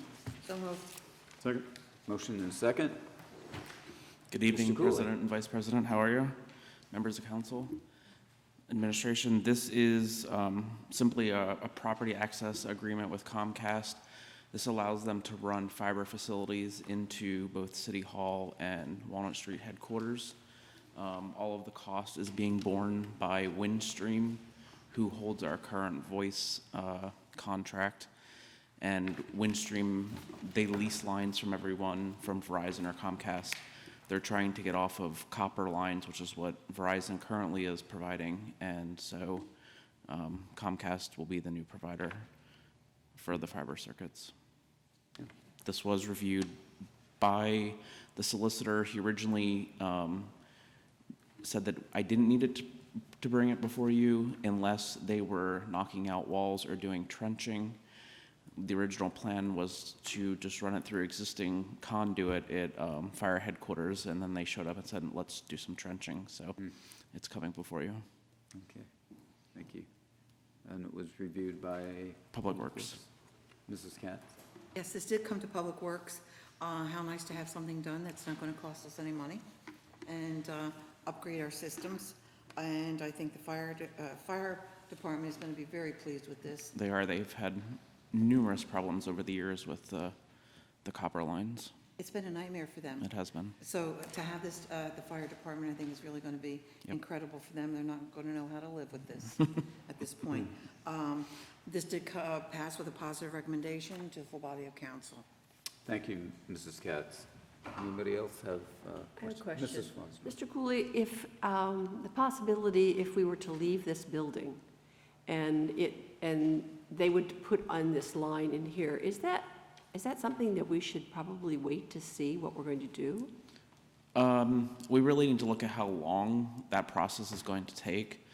So moved. Second? Motion and a second. Good evening, Mr. Cooley. President and Vice President. How are you? Members of council, administration. This is simply a property access agreement with Comcast. This allows them to run fiber facilities into both City Hall and Walnut Street headquarters. All of the cost is being borne by Windstream, who holds our current voice contract. And Windstream, they lease lines from everyone from Verizon or Comcast. They're trying to get off of copper lines, which is what Verizon currently is providing. And so Comcast will be the new provider for the fiber circuits. This was reviewed by the solicitor. He originally said that I didn't need it to bring it before you unless they were knocking out walls or doing trenching. The original plan was to just run it through existing conduit at fire headquarters, and then they showed up and said, let's do some trenching. So it's coming before you. Okay, thank you. And it was reviewed by? Public Works. Mrs. Katz? Yes, this did come to Public Works. How nice to have something done that's not going to cost us any money and upgrade our systems. And I think the fire department is going to be very pleased with this. They are. They've had numerous problems over the years with the copper lines. It's been a nightmare for them. It has been. So to have this, the fire department, I think is really going to be incredible for them. They're not going to know how to live with this at this point. This did pass with a positive recommendation to the full body of council. Thank you, Mrs. Katz. Anybody else have questions? I have a question. Mrs. Fosna. Mr. Cooley, if the possibility, if we were to leave this building and they would put on this line in here, is that something that we should probably wait to see what we're going to do? We really need to look at how long that process is going to take.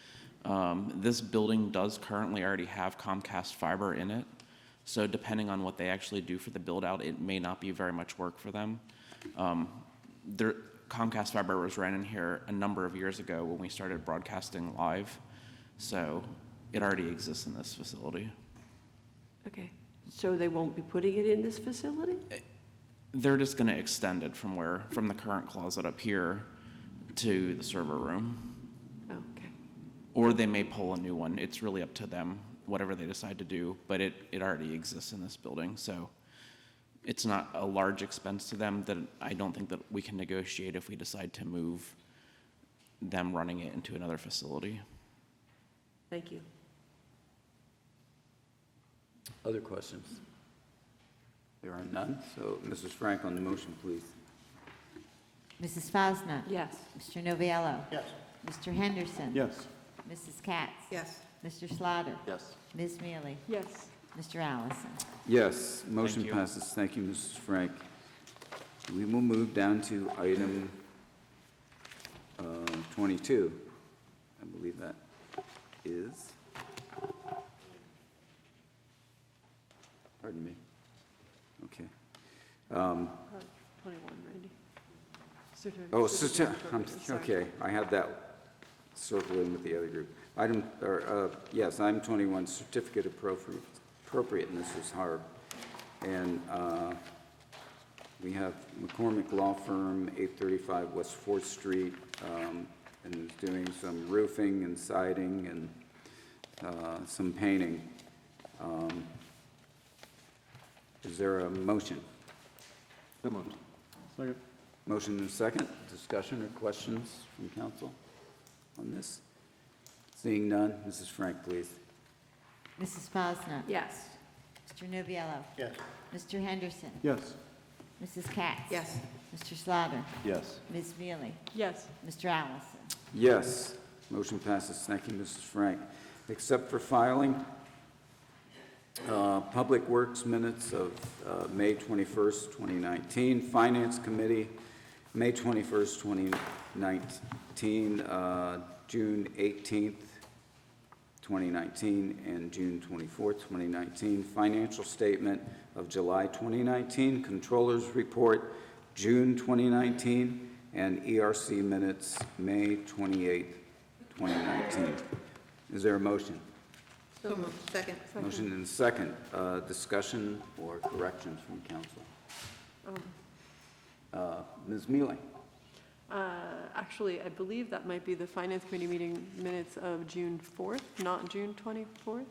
This building does currently already have Comcast fiber in it. So depending on what they actually do for the build out, it may not be very much work for them. Comcast fiber was ran in here a number of years ago when we started broadcasting live. So it already exists in this facility. Okay, so they won't be putting it in this facility? They're just going to extend it from the current closet up here to the server room. Okay. Or they may pull a new one. It's really up to them, whatever they decide to do, but it already exists in this building. So it's not a large expense to them that I don't think that we can negotiate if we decide to move them running it into another facility. Thank you. Other questions? There are none, so Mrs. Frank on the motion, please. Mrs. Fosna? Yes. Mr. Noviello? Yes. Mr. Henderson? Yes. Mrs. Katz? Yes. Mr. Slaughter? Yes. Ms. Mealy? Yes. Mr. Allison? Yes, motion you. passes. Thank you, Mrs. Frank. We will move down to item 22. I believe that is. Pardon me. Okay. 21, Randy. Okay, I had that circling with the other group. Item 21, certificate of appropriateness is Harb. And We have McCormick Law Firm, 835 West 4th Street, and is doing some roofing and siding and some painting. Is there a motion? So moved. Second. Motion and a second. Discussion or questions from council on this? Seeing none, Mrs. Frank, please. Mrs. Posner. Yes. Mr. Noviello. Yes. Mr. Henderson. Yes. Mrs. Katz. Yes. Mr. Slaughter. Yes. Ms. Mealy. Yes. Mr. Allison. Yes. Motion passes. Thank you, Mrs. Frank. Except for filing, Public Works minutes of May 21st, 2019. Finance Committee, May 21st, 2019, June 18th, 2019, and June 24th, 2019. Financial Statement of July 2019. Controller's Report, June 2019, and ERC Minutes, May 28th, 2019. Is there a motion? So moved. Second. Motion and second. Discussion or corrections from council? Ms. Mealy? Actually, I believe that might be the Finance Committee meeting minutes of June 4th, not June 24th.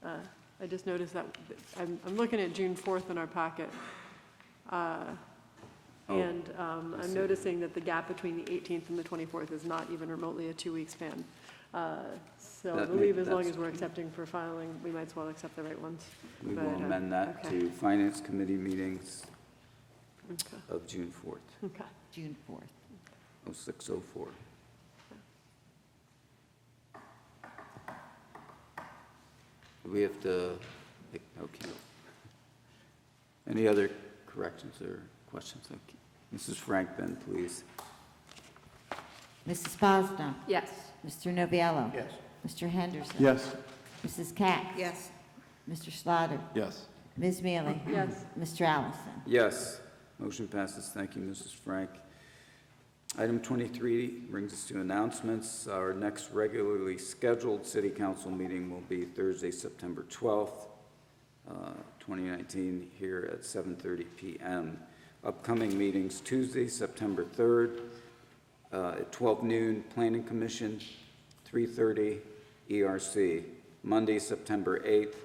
I just noticed that, I'm looking at June 4th in our packet. And I'm noticing that the gap between the 18th and the 24th is not even remotely a 2-week span. So I believe as long as we're accepting for filing, we might as well accept the right ones. We But, will amend that okay. to Finance Committee meetings Okay. of June 4th, Okay. June 4th. 0604. Do we have to, okay. Any other corrections or questions? Okay. Mrs. Frank, then, please. Mrs. Posner. Yes. Mr. Noviello. Yes. Mr. Henderson. Yes. Mrs. Katz. Yes. Mr. Slaughter. Yes. Ms. Mealy. Yes. Mr. Allison. Yes. Motion passes. Thank you, Mrs. Frank. Item 23 brings us to announcements. Our next regularly scheduled city council meeting will be Thursday, September 12th, 2019, here at 7:30 p.m. Upcoming meetings: Tuesday, September 3rd, at 12 noon, Planning Commission, 3:30 ERC. Monday, September 8th,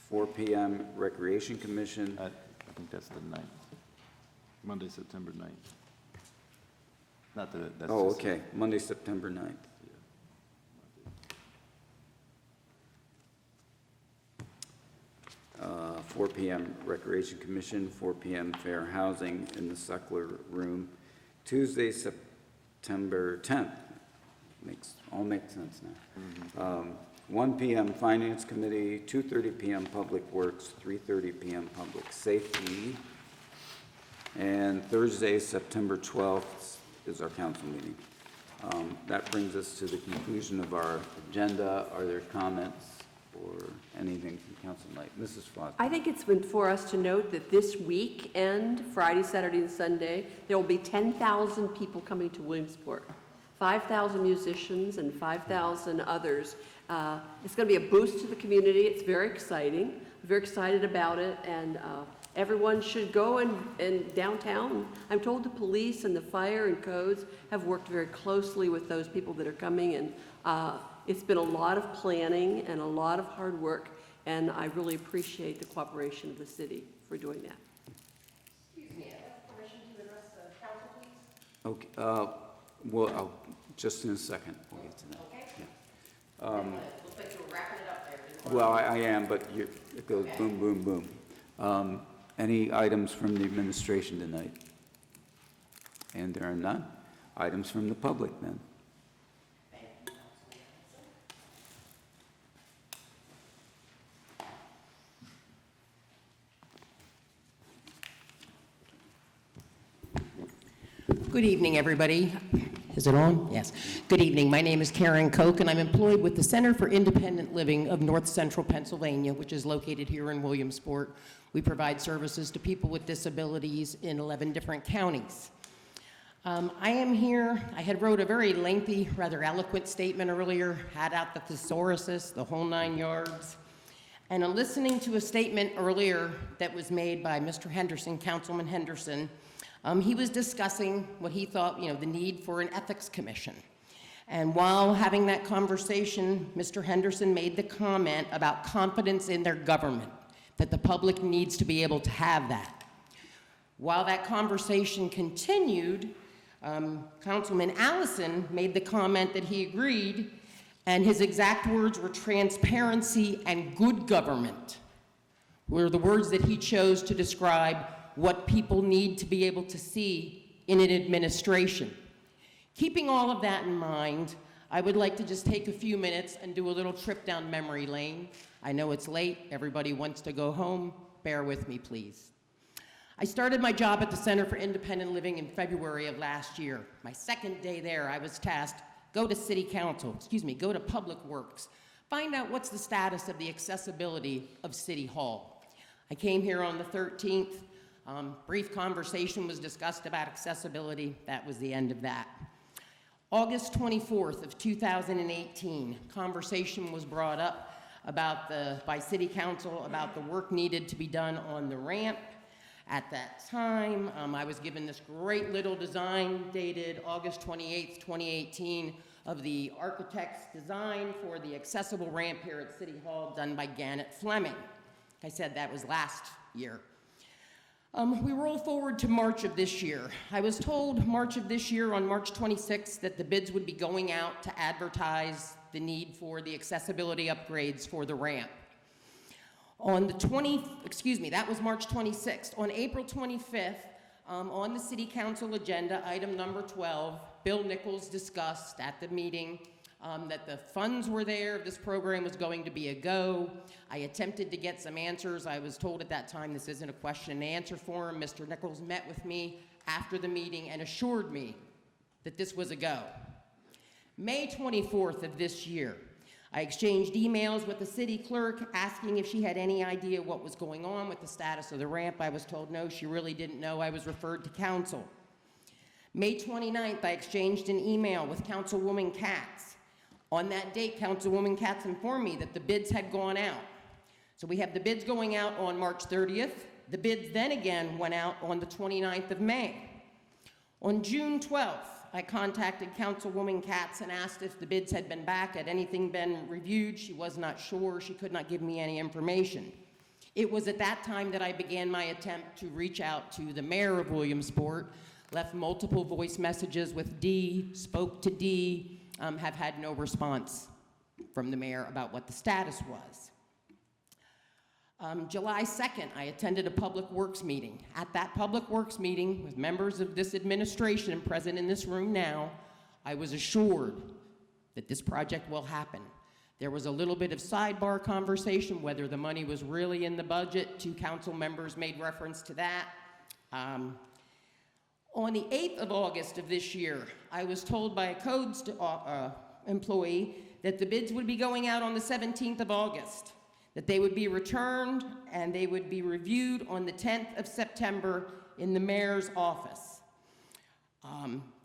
4 p.m., Recreation Commission. I think that's the 9th. Monday, September 9th. Not that, that's Oh, just- okay, Monday, September 9th. 4 p.m. Recreation Commission, 4 p.m. Fair Housing in the Suckler Room. Tuesday, September 10th. All makes sense now. 1 p.m. Finance Committee, 2:30 p.m. Public Works, 3:30 p.m. Public Safety. And Thursday, September 12th is our council meeting. That brings us to the conclusion of our agenda. Are there comments or anything from council tonight? Mrs. Foster? I think it's been for us to note that this weekend, Friday, Saturday, and Sunday, there will be 10,000 people coming to Williamsport. 5,000 musicians and 5,000 others. It's going to be a boost to the community. It's very exciting. I'm very excited about it, and everyone should go and downtown. I'm told the police and the fire and codes have worked very closely with those people that are coming, and it's been a lot of planning and a lot of hard work, and I really appreciate the cooperation of the city for doing that. Excuse me, I have permission to address the council, please? Okay, well, just in a second, we'll get to that. Okay. Yeah. Looks like you're wrapping it up there. Well, I am, but it goes boom, boom, boom. Any items from the administration tonight? And there are none. Items from the public, then? Good evening, everybody. Is it on? Yes. Good evening. My name is Karen Koch, and I'm employed with the Center for Independent Living of North Central Pennsylvania, which is located here in Williamsport. We provide services to people with disabilities in 11 different counties. I am here. I had wrote a very lengthy, rather eloquent statement earlier, had out the thesauruses, the whole 9 yards. And I'm listening to a statement earlier that was made by Mr. Henderson, Councilman Henderson. He was discussing what he thought, the need for an ethics commission. And while having that conversation, Mr. Henderson made the comment about confidence in their government, that the public needs to be able to have that. While that conversation continued, Councilman Allison made the comment that he agreed, and his exact words were transparency and good government were the words that he chose to describe what people need to be able to see in an administration. Keeping all of that in mind, I would like to just take a few minutes and do a little trip down memory lane. I know it's late, everybody wants to go home. Bear with me, please. I started my job at the Center for Independent Living in February of last year. My second day there, I was tasked, go to Public Works, find out what's the status of the accessibility of City Hall. I came here on the 13th. Brief conversation was discussed about accessibility. That was the end of that. August 24th of 2018, conversation was brought up by City Council about the work needed to be done on the ramp. At that time, I was given this great little design dated August 28th, 2018 of the architect's design for the accessible ramp here at City Hall done by Gannett Fleming. Like I said, that was last year. We roll forward to March of this year. I was told March of this year, on March 26th, that the bids would be going out to advertise the need for the accessibility upgrades for the ramp. On the that was March 26th. On April 25th, on the City Council agenda, item number 12, Bill Nichols discussed at the meeting that the funds were there, this program was going to be a go. I attempted to get some answers. I was told at that time this isn't a question and answer forum. Mr. Nichols met with me after the meeting and assured me that this was a go. May 24th of this year, I exchanged emails with the city clerk asking if she had any idea what was going on with the status of the ramp. I was told no, she really didn't know. I was referred to council. May 29th, I exchanged an email with Councilwoman Katz. On that date, Councilwoman Katz informed me that the bids had gone out. So we have the bids going out on March 30th. The bids then again went out on the 29th of May. On June 12th, I contacted Councilwoman Katz and asked if the bids had been back, had anything been reviewed. She was not sure. She could not give me any information. It was at that time that I began my attempt to reach out to the mayor of Williamsport, left multiple voice messages with Dee, spoke to Dee, have had no response from the mayor about what the status was. July 2nd, I attended a Public Works meeting. At that Public Works meeting, with members of this administration present in this room now, I was assured that this project will happen. There was a little bit of sidebar conversation, whether the money was really in the budget. 2 council members made reference to that. On the 8th of August of this year, I was told by a codes employee that the bids would be going out on the 17th of August, that they would be returned and they would be reviewed on the 10th of September in the mayor's office.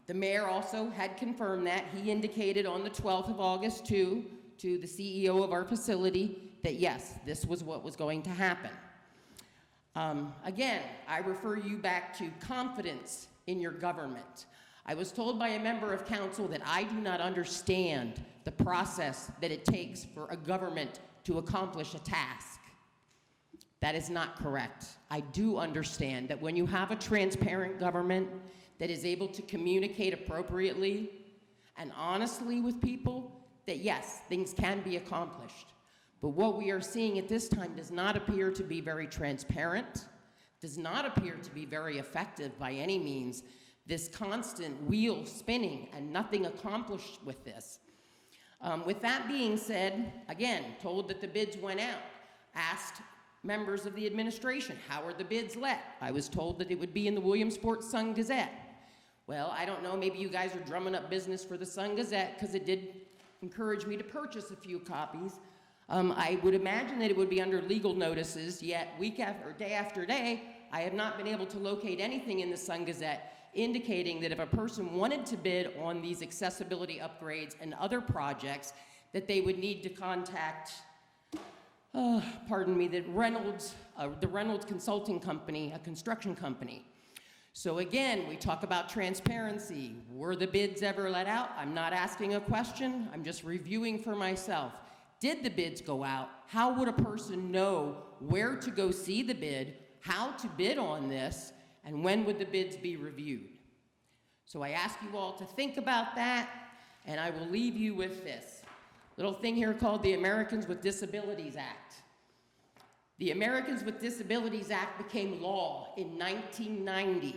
The mayor also had confirmed that. He indicated on the 12th of August to the CEO of our facility that yes, this was what was going to happen. Again, I refer you back to confidence in your government. I was told by a member of council that I do not understand the process that it takes for a government to accomplish a task. That is not correct. I do understand that when you have a transparent government that is able to communicate appropriately and honestly with people, that yes, things can be accomplished. But what we are seeing at this time does not appear to be very transparent, does not appear to be very effective by any means. This constant wheel spinning and nothing accomplished with this. With that being said, again, told that the bids went out, asked members of the administration, how are the bids let? I was told that it would be in the Williamsport Sun-Gazette. Well, I don't know, maybe you guys are drumming up business for the Sun-Gazette because it did encourage me to purchase a few copies. I would imagine that it would be under legal notices, yet day after day, I have not been able to locate anything in the Sun-Gazette indicating that if a person wanted to bid on these accessibility upgrades and other projects, that they would need to contact the Reynolds Consulting Company, a construction company. So again, we talk about transparency. Were the bids ever let out? I'm not asking a question, I'm just reviewing for myself. Did the bids go out? How would a person know where to go see the bid, how to bid on this, and when would the bids be reviewed? So I ask you all to think about that, and I will leave you with this little thing here called the Americans with Disabilities Act. The Americans with Disabilities Act became law in 1990.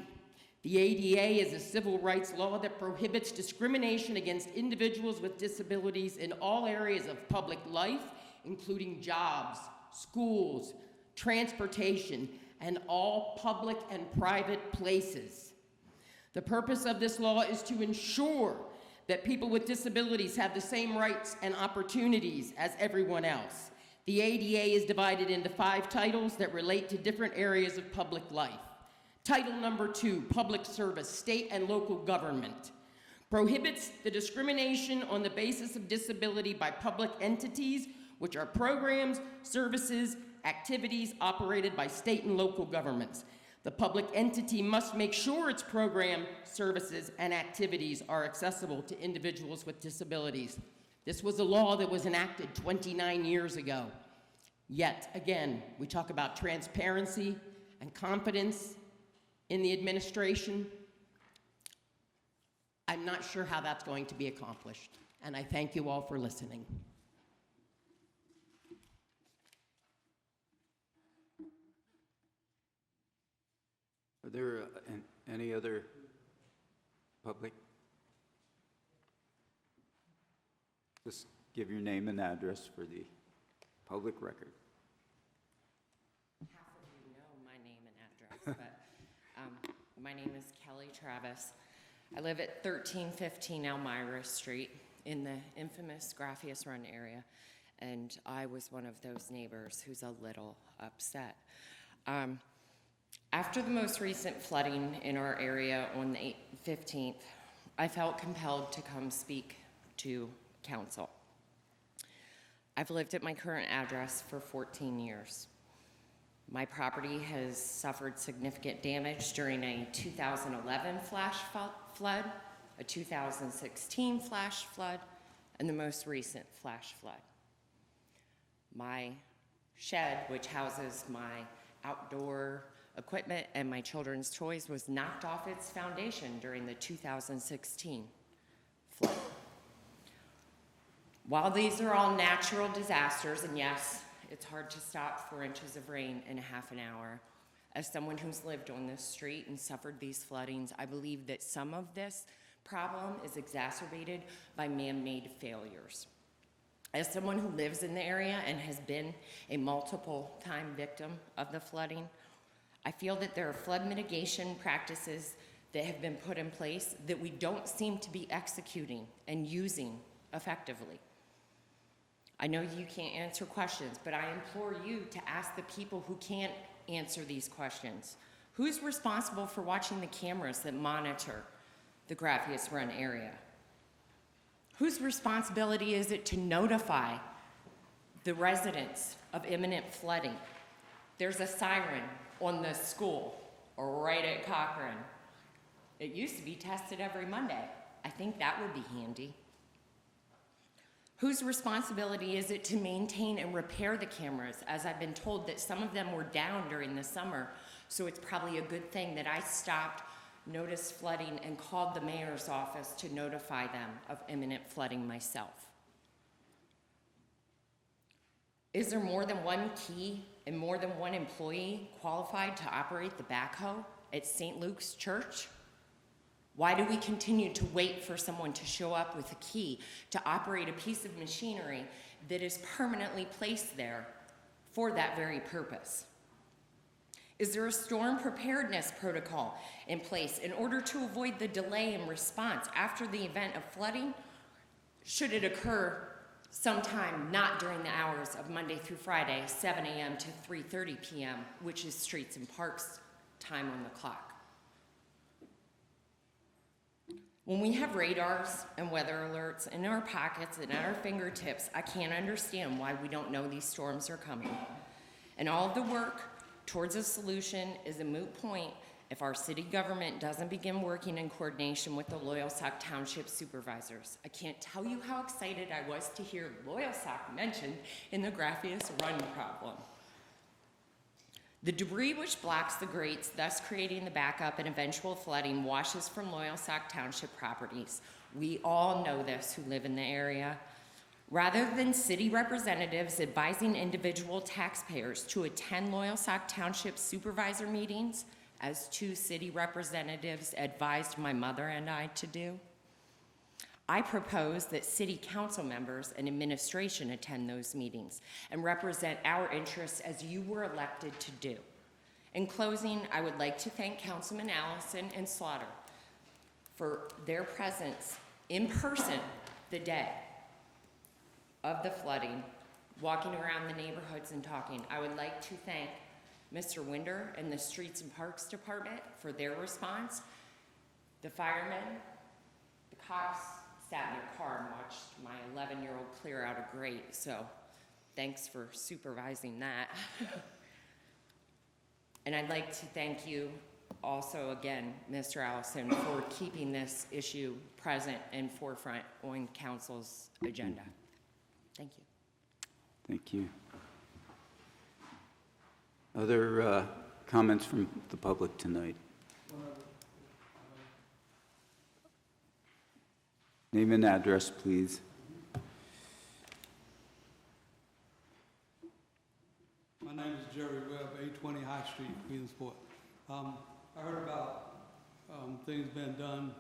The ADA is a civil rights law that prohibits discrimination against individuals with disabilities in all areas of public life, including jobs, schools, transportation, and all public and private places. The purpose of this law is to ensure that people with disabilities have the same rights and opportunities as everyone else. The ADA is divided into 5 titles that relate to different areas of public life. Title number 2, Public Service, State and Local Government, prohibits the discrimination on the basis of disability by public entities, which are programs, services, activities operated by state and local governments. The public entity must make sure its program, services, and activities are accessible to individuals with disabilities. This was a law that was enacted 29 years ago. Yet, again, we talk about transparency and confidence in the administration. I'm not sure how that's going to be accomplished, and I thank you all for listening. Are there any other public? Just give your name and address for the public record. Half of you know my name and address, but my name is Kelly Travis. I live at 1315 Elmira Street in the infamous Graffius Run area, and I was one of those neighbors who's a little upset. After the most recent flooding in our area on the 15th, I felt compelled to come speak to council. I've lived at my current address for 14 years. My property has suffered significant damage during a 2011 flash flood, a 2016 flash flood, and the most recent flash flood. My shed, which houses my outdoor equipment and my children's toys, was knocked off its foundation during the 2016 flood. While these are all natural disasters, and yes, it's hard to stop 4 inches of rain in a half an hour, as someone who's lived on this street and suffered these floodings, I believe that some of this problem is exacerbated by man-made failures. As someone who lives in the area and has been a multiple-time victim of the flooding, I feel that there are flood mitigation practices that have been put in place that we don't seem to be executing and using effectively. I know you can't answer questions, but I implore you to ask the people who can't answer these questions. Who's responsible for watching the cameras that monitor the Graffius Run area? Whose responsibility is it to notify the residents of imminent flooding? There's a siren on the school or right at Cochran. It used to be tested every Monday. I think that would be handy. Whose responsibility is it to maintain and repair the cameras, as I've been told that some of them were down during the summer, so it's probably a good thing that I stopped, noticed flooding, and called the mayor's office to notify them of imminent flooding myself. Is there more than one key and more than one employee qualified to operate the backhoe at St. Luke's Church? Why do we continue to wait for someone to show up with a key to operate a piece of machinery that is permanently placed there for that very purpose? Is there a storm preparedness protocol in place in order to avoid the delay in response after the event of flooding? Should it occur sometime not during the hours of Monday through Friday, 7 a.m. to 3:30 p.m., which is Streets and Parks time on the clock? When we have radars and weather alerts in our pockets and at our fingertips, I can't understand why we don't know these storms are coming. And all of the work towards a solution is a moot point if our city government doesn't begin working in coordination with the Loyalsock Township supervisors. I can't tell you how excited I was to hear Loyalsock mentioned in the Graphius Run problem. The debris which blocks the grates, thus creating the backup and eventual flooding, washes from Loyalsock Township properties. We all know this who live in the area. Rather than city representatives advising individual taxpayers to attend Loyalsock Township supervisor meetings, as 2 city representatives advised my mother and I to do, I propose that city council members and administration attend those meetings and represent our interests as you were elected to do. In closing, I would like to thank Councilman Allison and Slaughter for their presence in person the day of the flooding, walking around the neighborhoods and talking. I would like to thank Mr. Winder and the Streets and Parks Department for their response. The firemen, the cops sat in their car and watched my 11-year-old clear out a grate, so thanks for supervising that. And I'd like to thank you also again, Mr. Allison, for keeping this issue present and forefront on council's agenda. Thank you. Thank you. Other comments from the public tonight? Name and address, please. My name is Jerry Webb, 820 High Street, Williamsport. I heard about things being done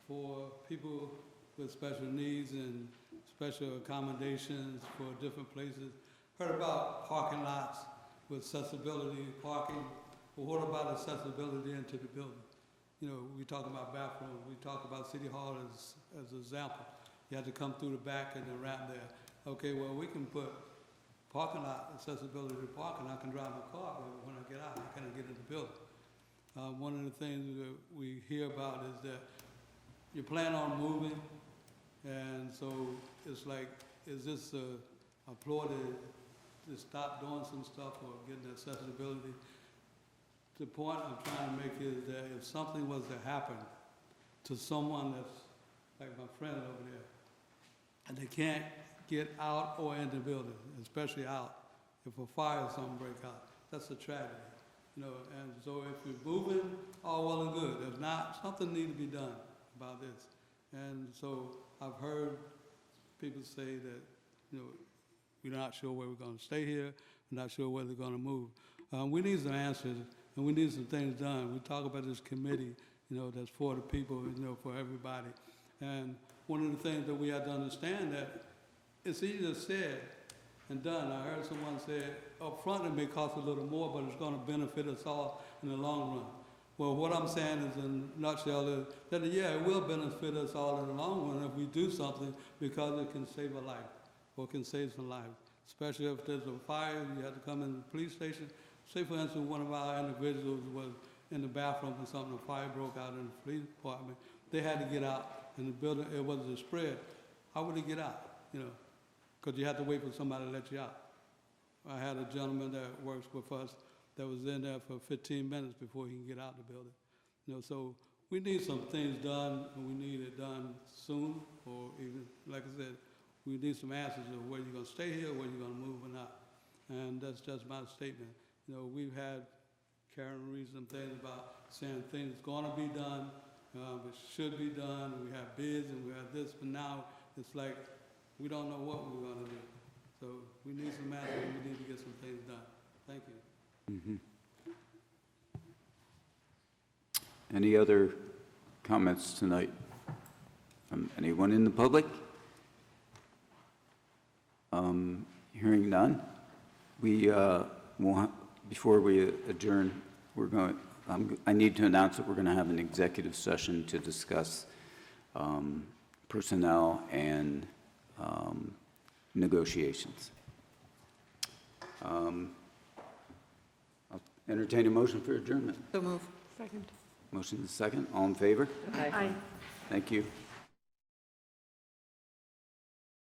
for people with special needs and special accommodations for different places. Heard about parking lots with accessibility parking. Well, what about accessibility into the building? You know, we talk about bathrooms, we talk about City Hall as an example. You have to come through the back and then wrap there. Okay, well, we can put parking lot accessibility to parking. I can drive my car, but when I get out, I can't get in the building. One of the things that we hear about is that you plan on moving, and so it's like, is this a ploy to stop doing some stuff or getting accessibility? The point I'm trying to make is that if something was to happen to someone that's like my friend over there, and they can't get out or in the building, especially out, if a fire or something break out, that's a tragedy. You know, and so if you're moving, all well and good. If not, something needs to be done about this. And so I've heard people say that, you know, we're not sure where we're going to stay here. We're not sure where they're going to move. We need some answers, and we need some things done. We talk about this committee, you know, that's for the people, you know, for everybody. And one of the things that we have to understand that it's easier said and done. I heard someone say, up front it may cost a little more, but it's going to benefit us all in the long run. Well, what I'm saying is, in a nutshell, is that, yeah, it will benefit us all in the long run if we do something, because it can save a life, or can save some lives. Especially if there's a fire, you have to come in the police station. Say, for instance, one of our individuals was in the bathroom or something, a fire broke out in the police department. They had to get out in the building. It wasn't a spread. How would they get out, you know? Because you have to wait for somebody to let you out. I had a gentleman that works with us that was in there for 15 minutes before he can get out the building. You know, so we need some things done, and we need it done soon, or even, like I said, we need some answers of whether you're going to stay here, whether you're going to move or not. And that's just my statement. You know, we've had Karen read some things about saying things going to be done, it should be done, and we have bids and we have this, but now it's like we don't know what we're going to do. So we need some answers, and we need to get some things done. Thank you. Any other comments tonight from anyone in the public? Hearing none, we will, before we adjourn, we're going. I need to announce that we're going to have an executive session to discuss personnel and negotiations. I'll entertain a motion for adjournment. So move. Second. Motion is second. All in favor? Aye. Thank you.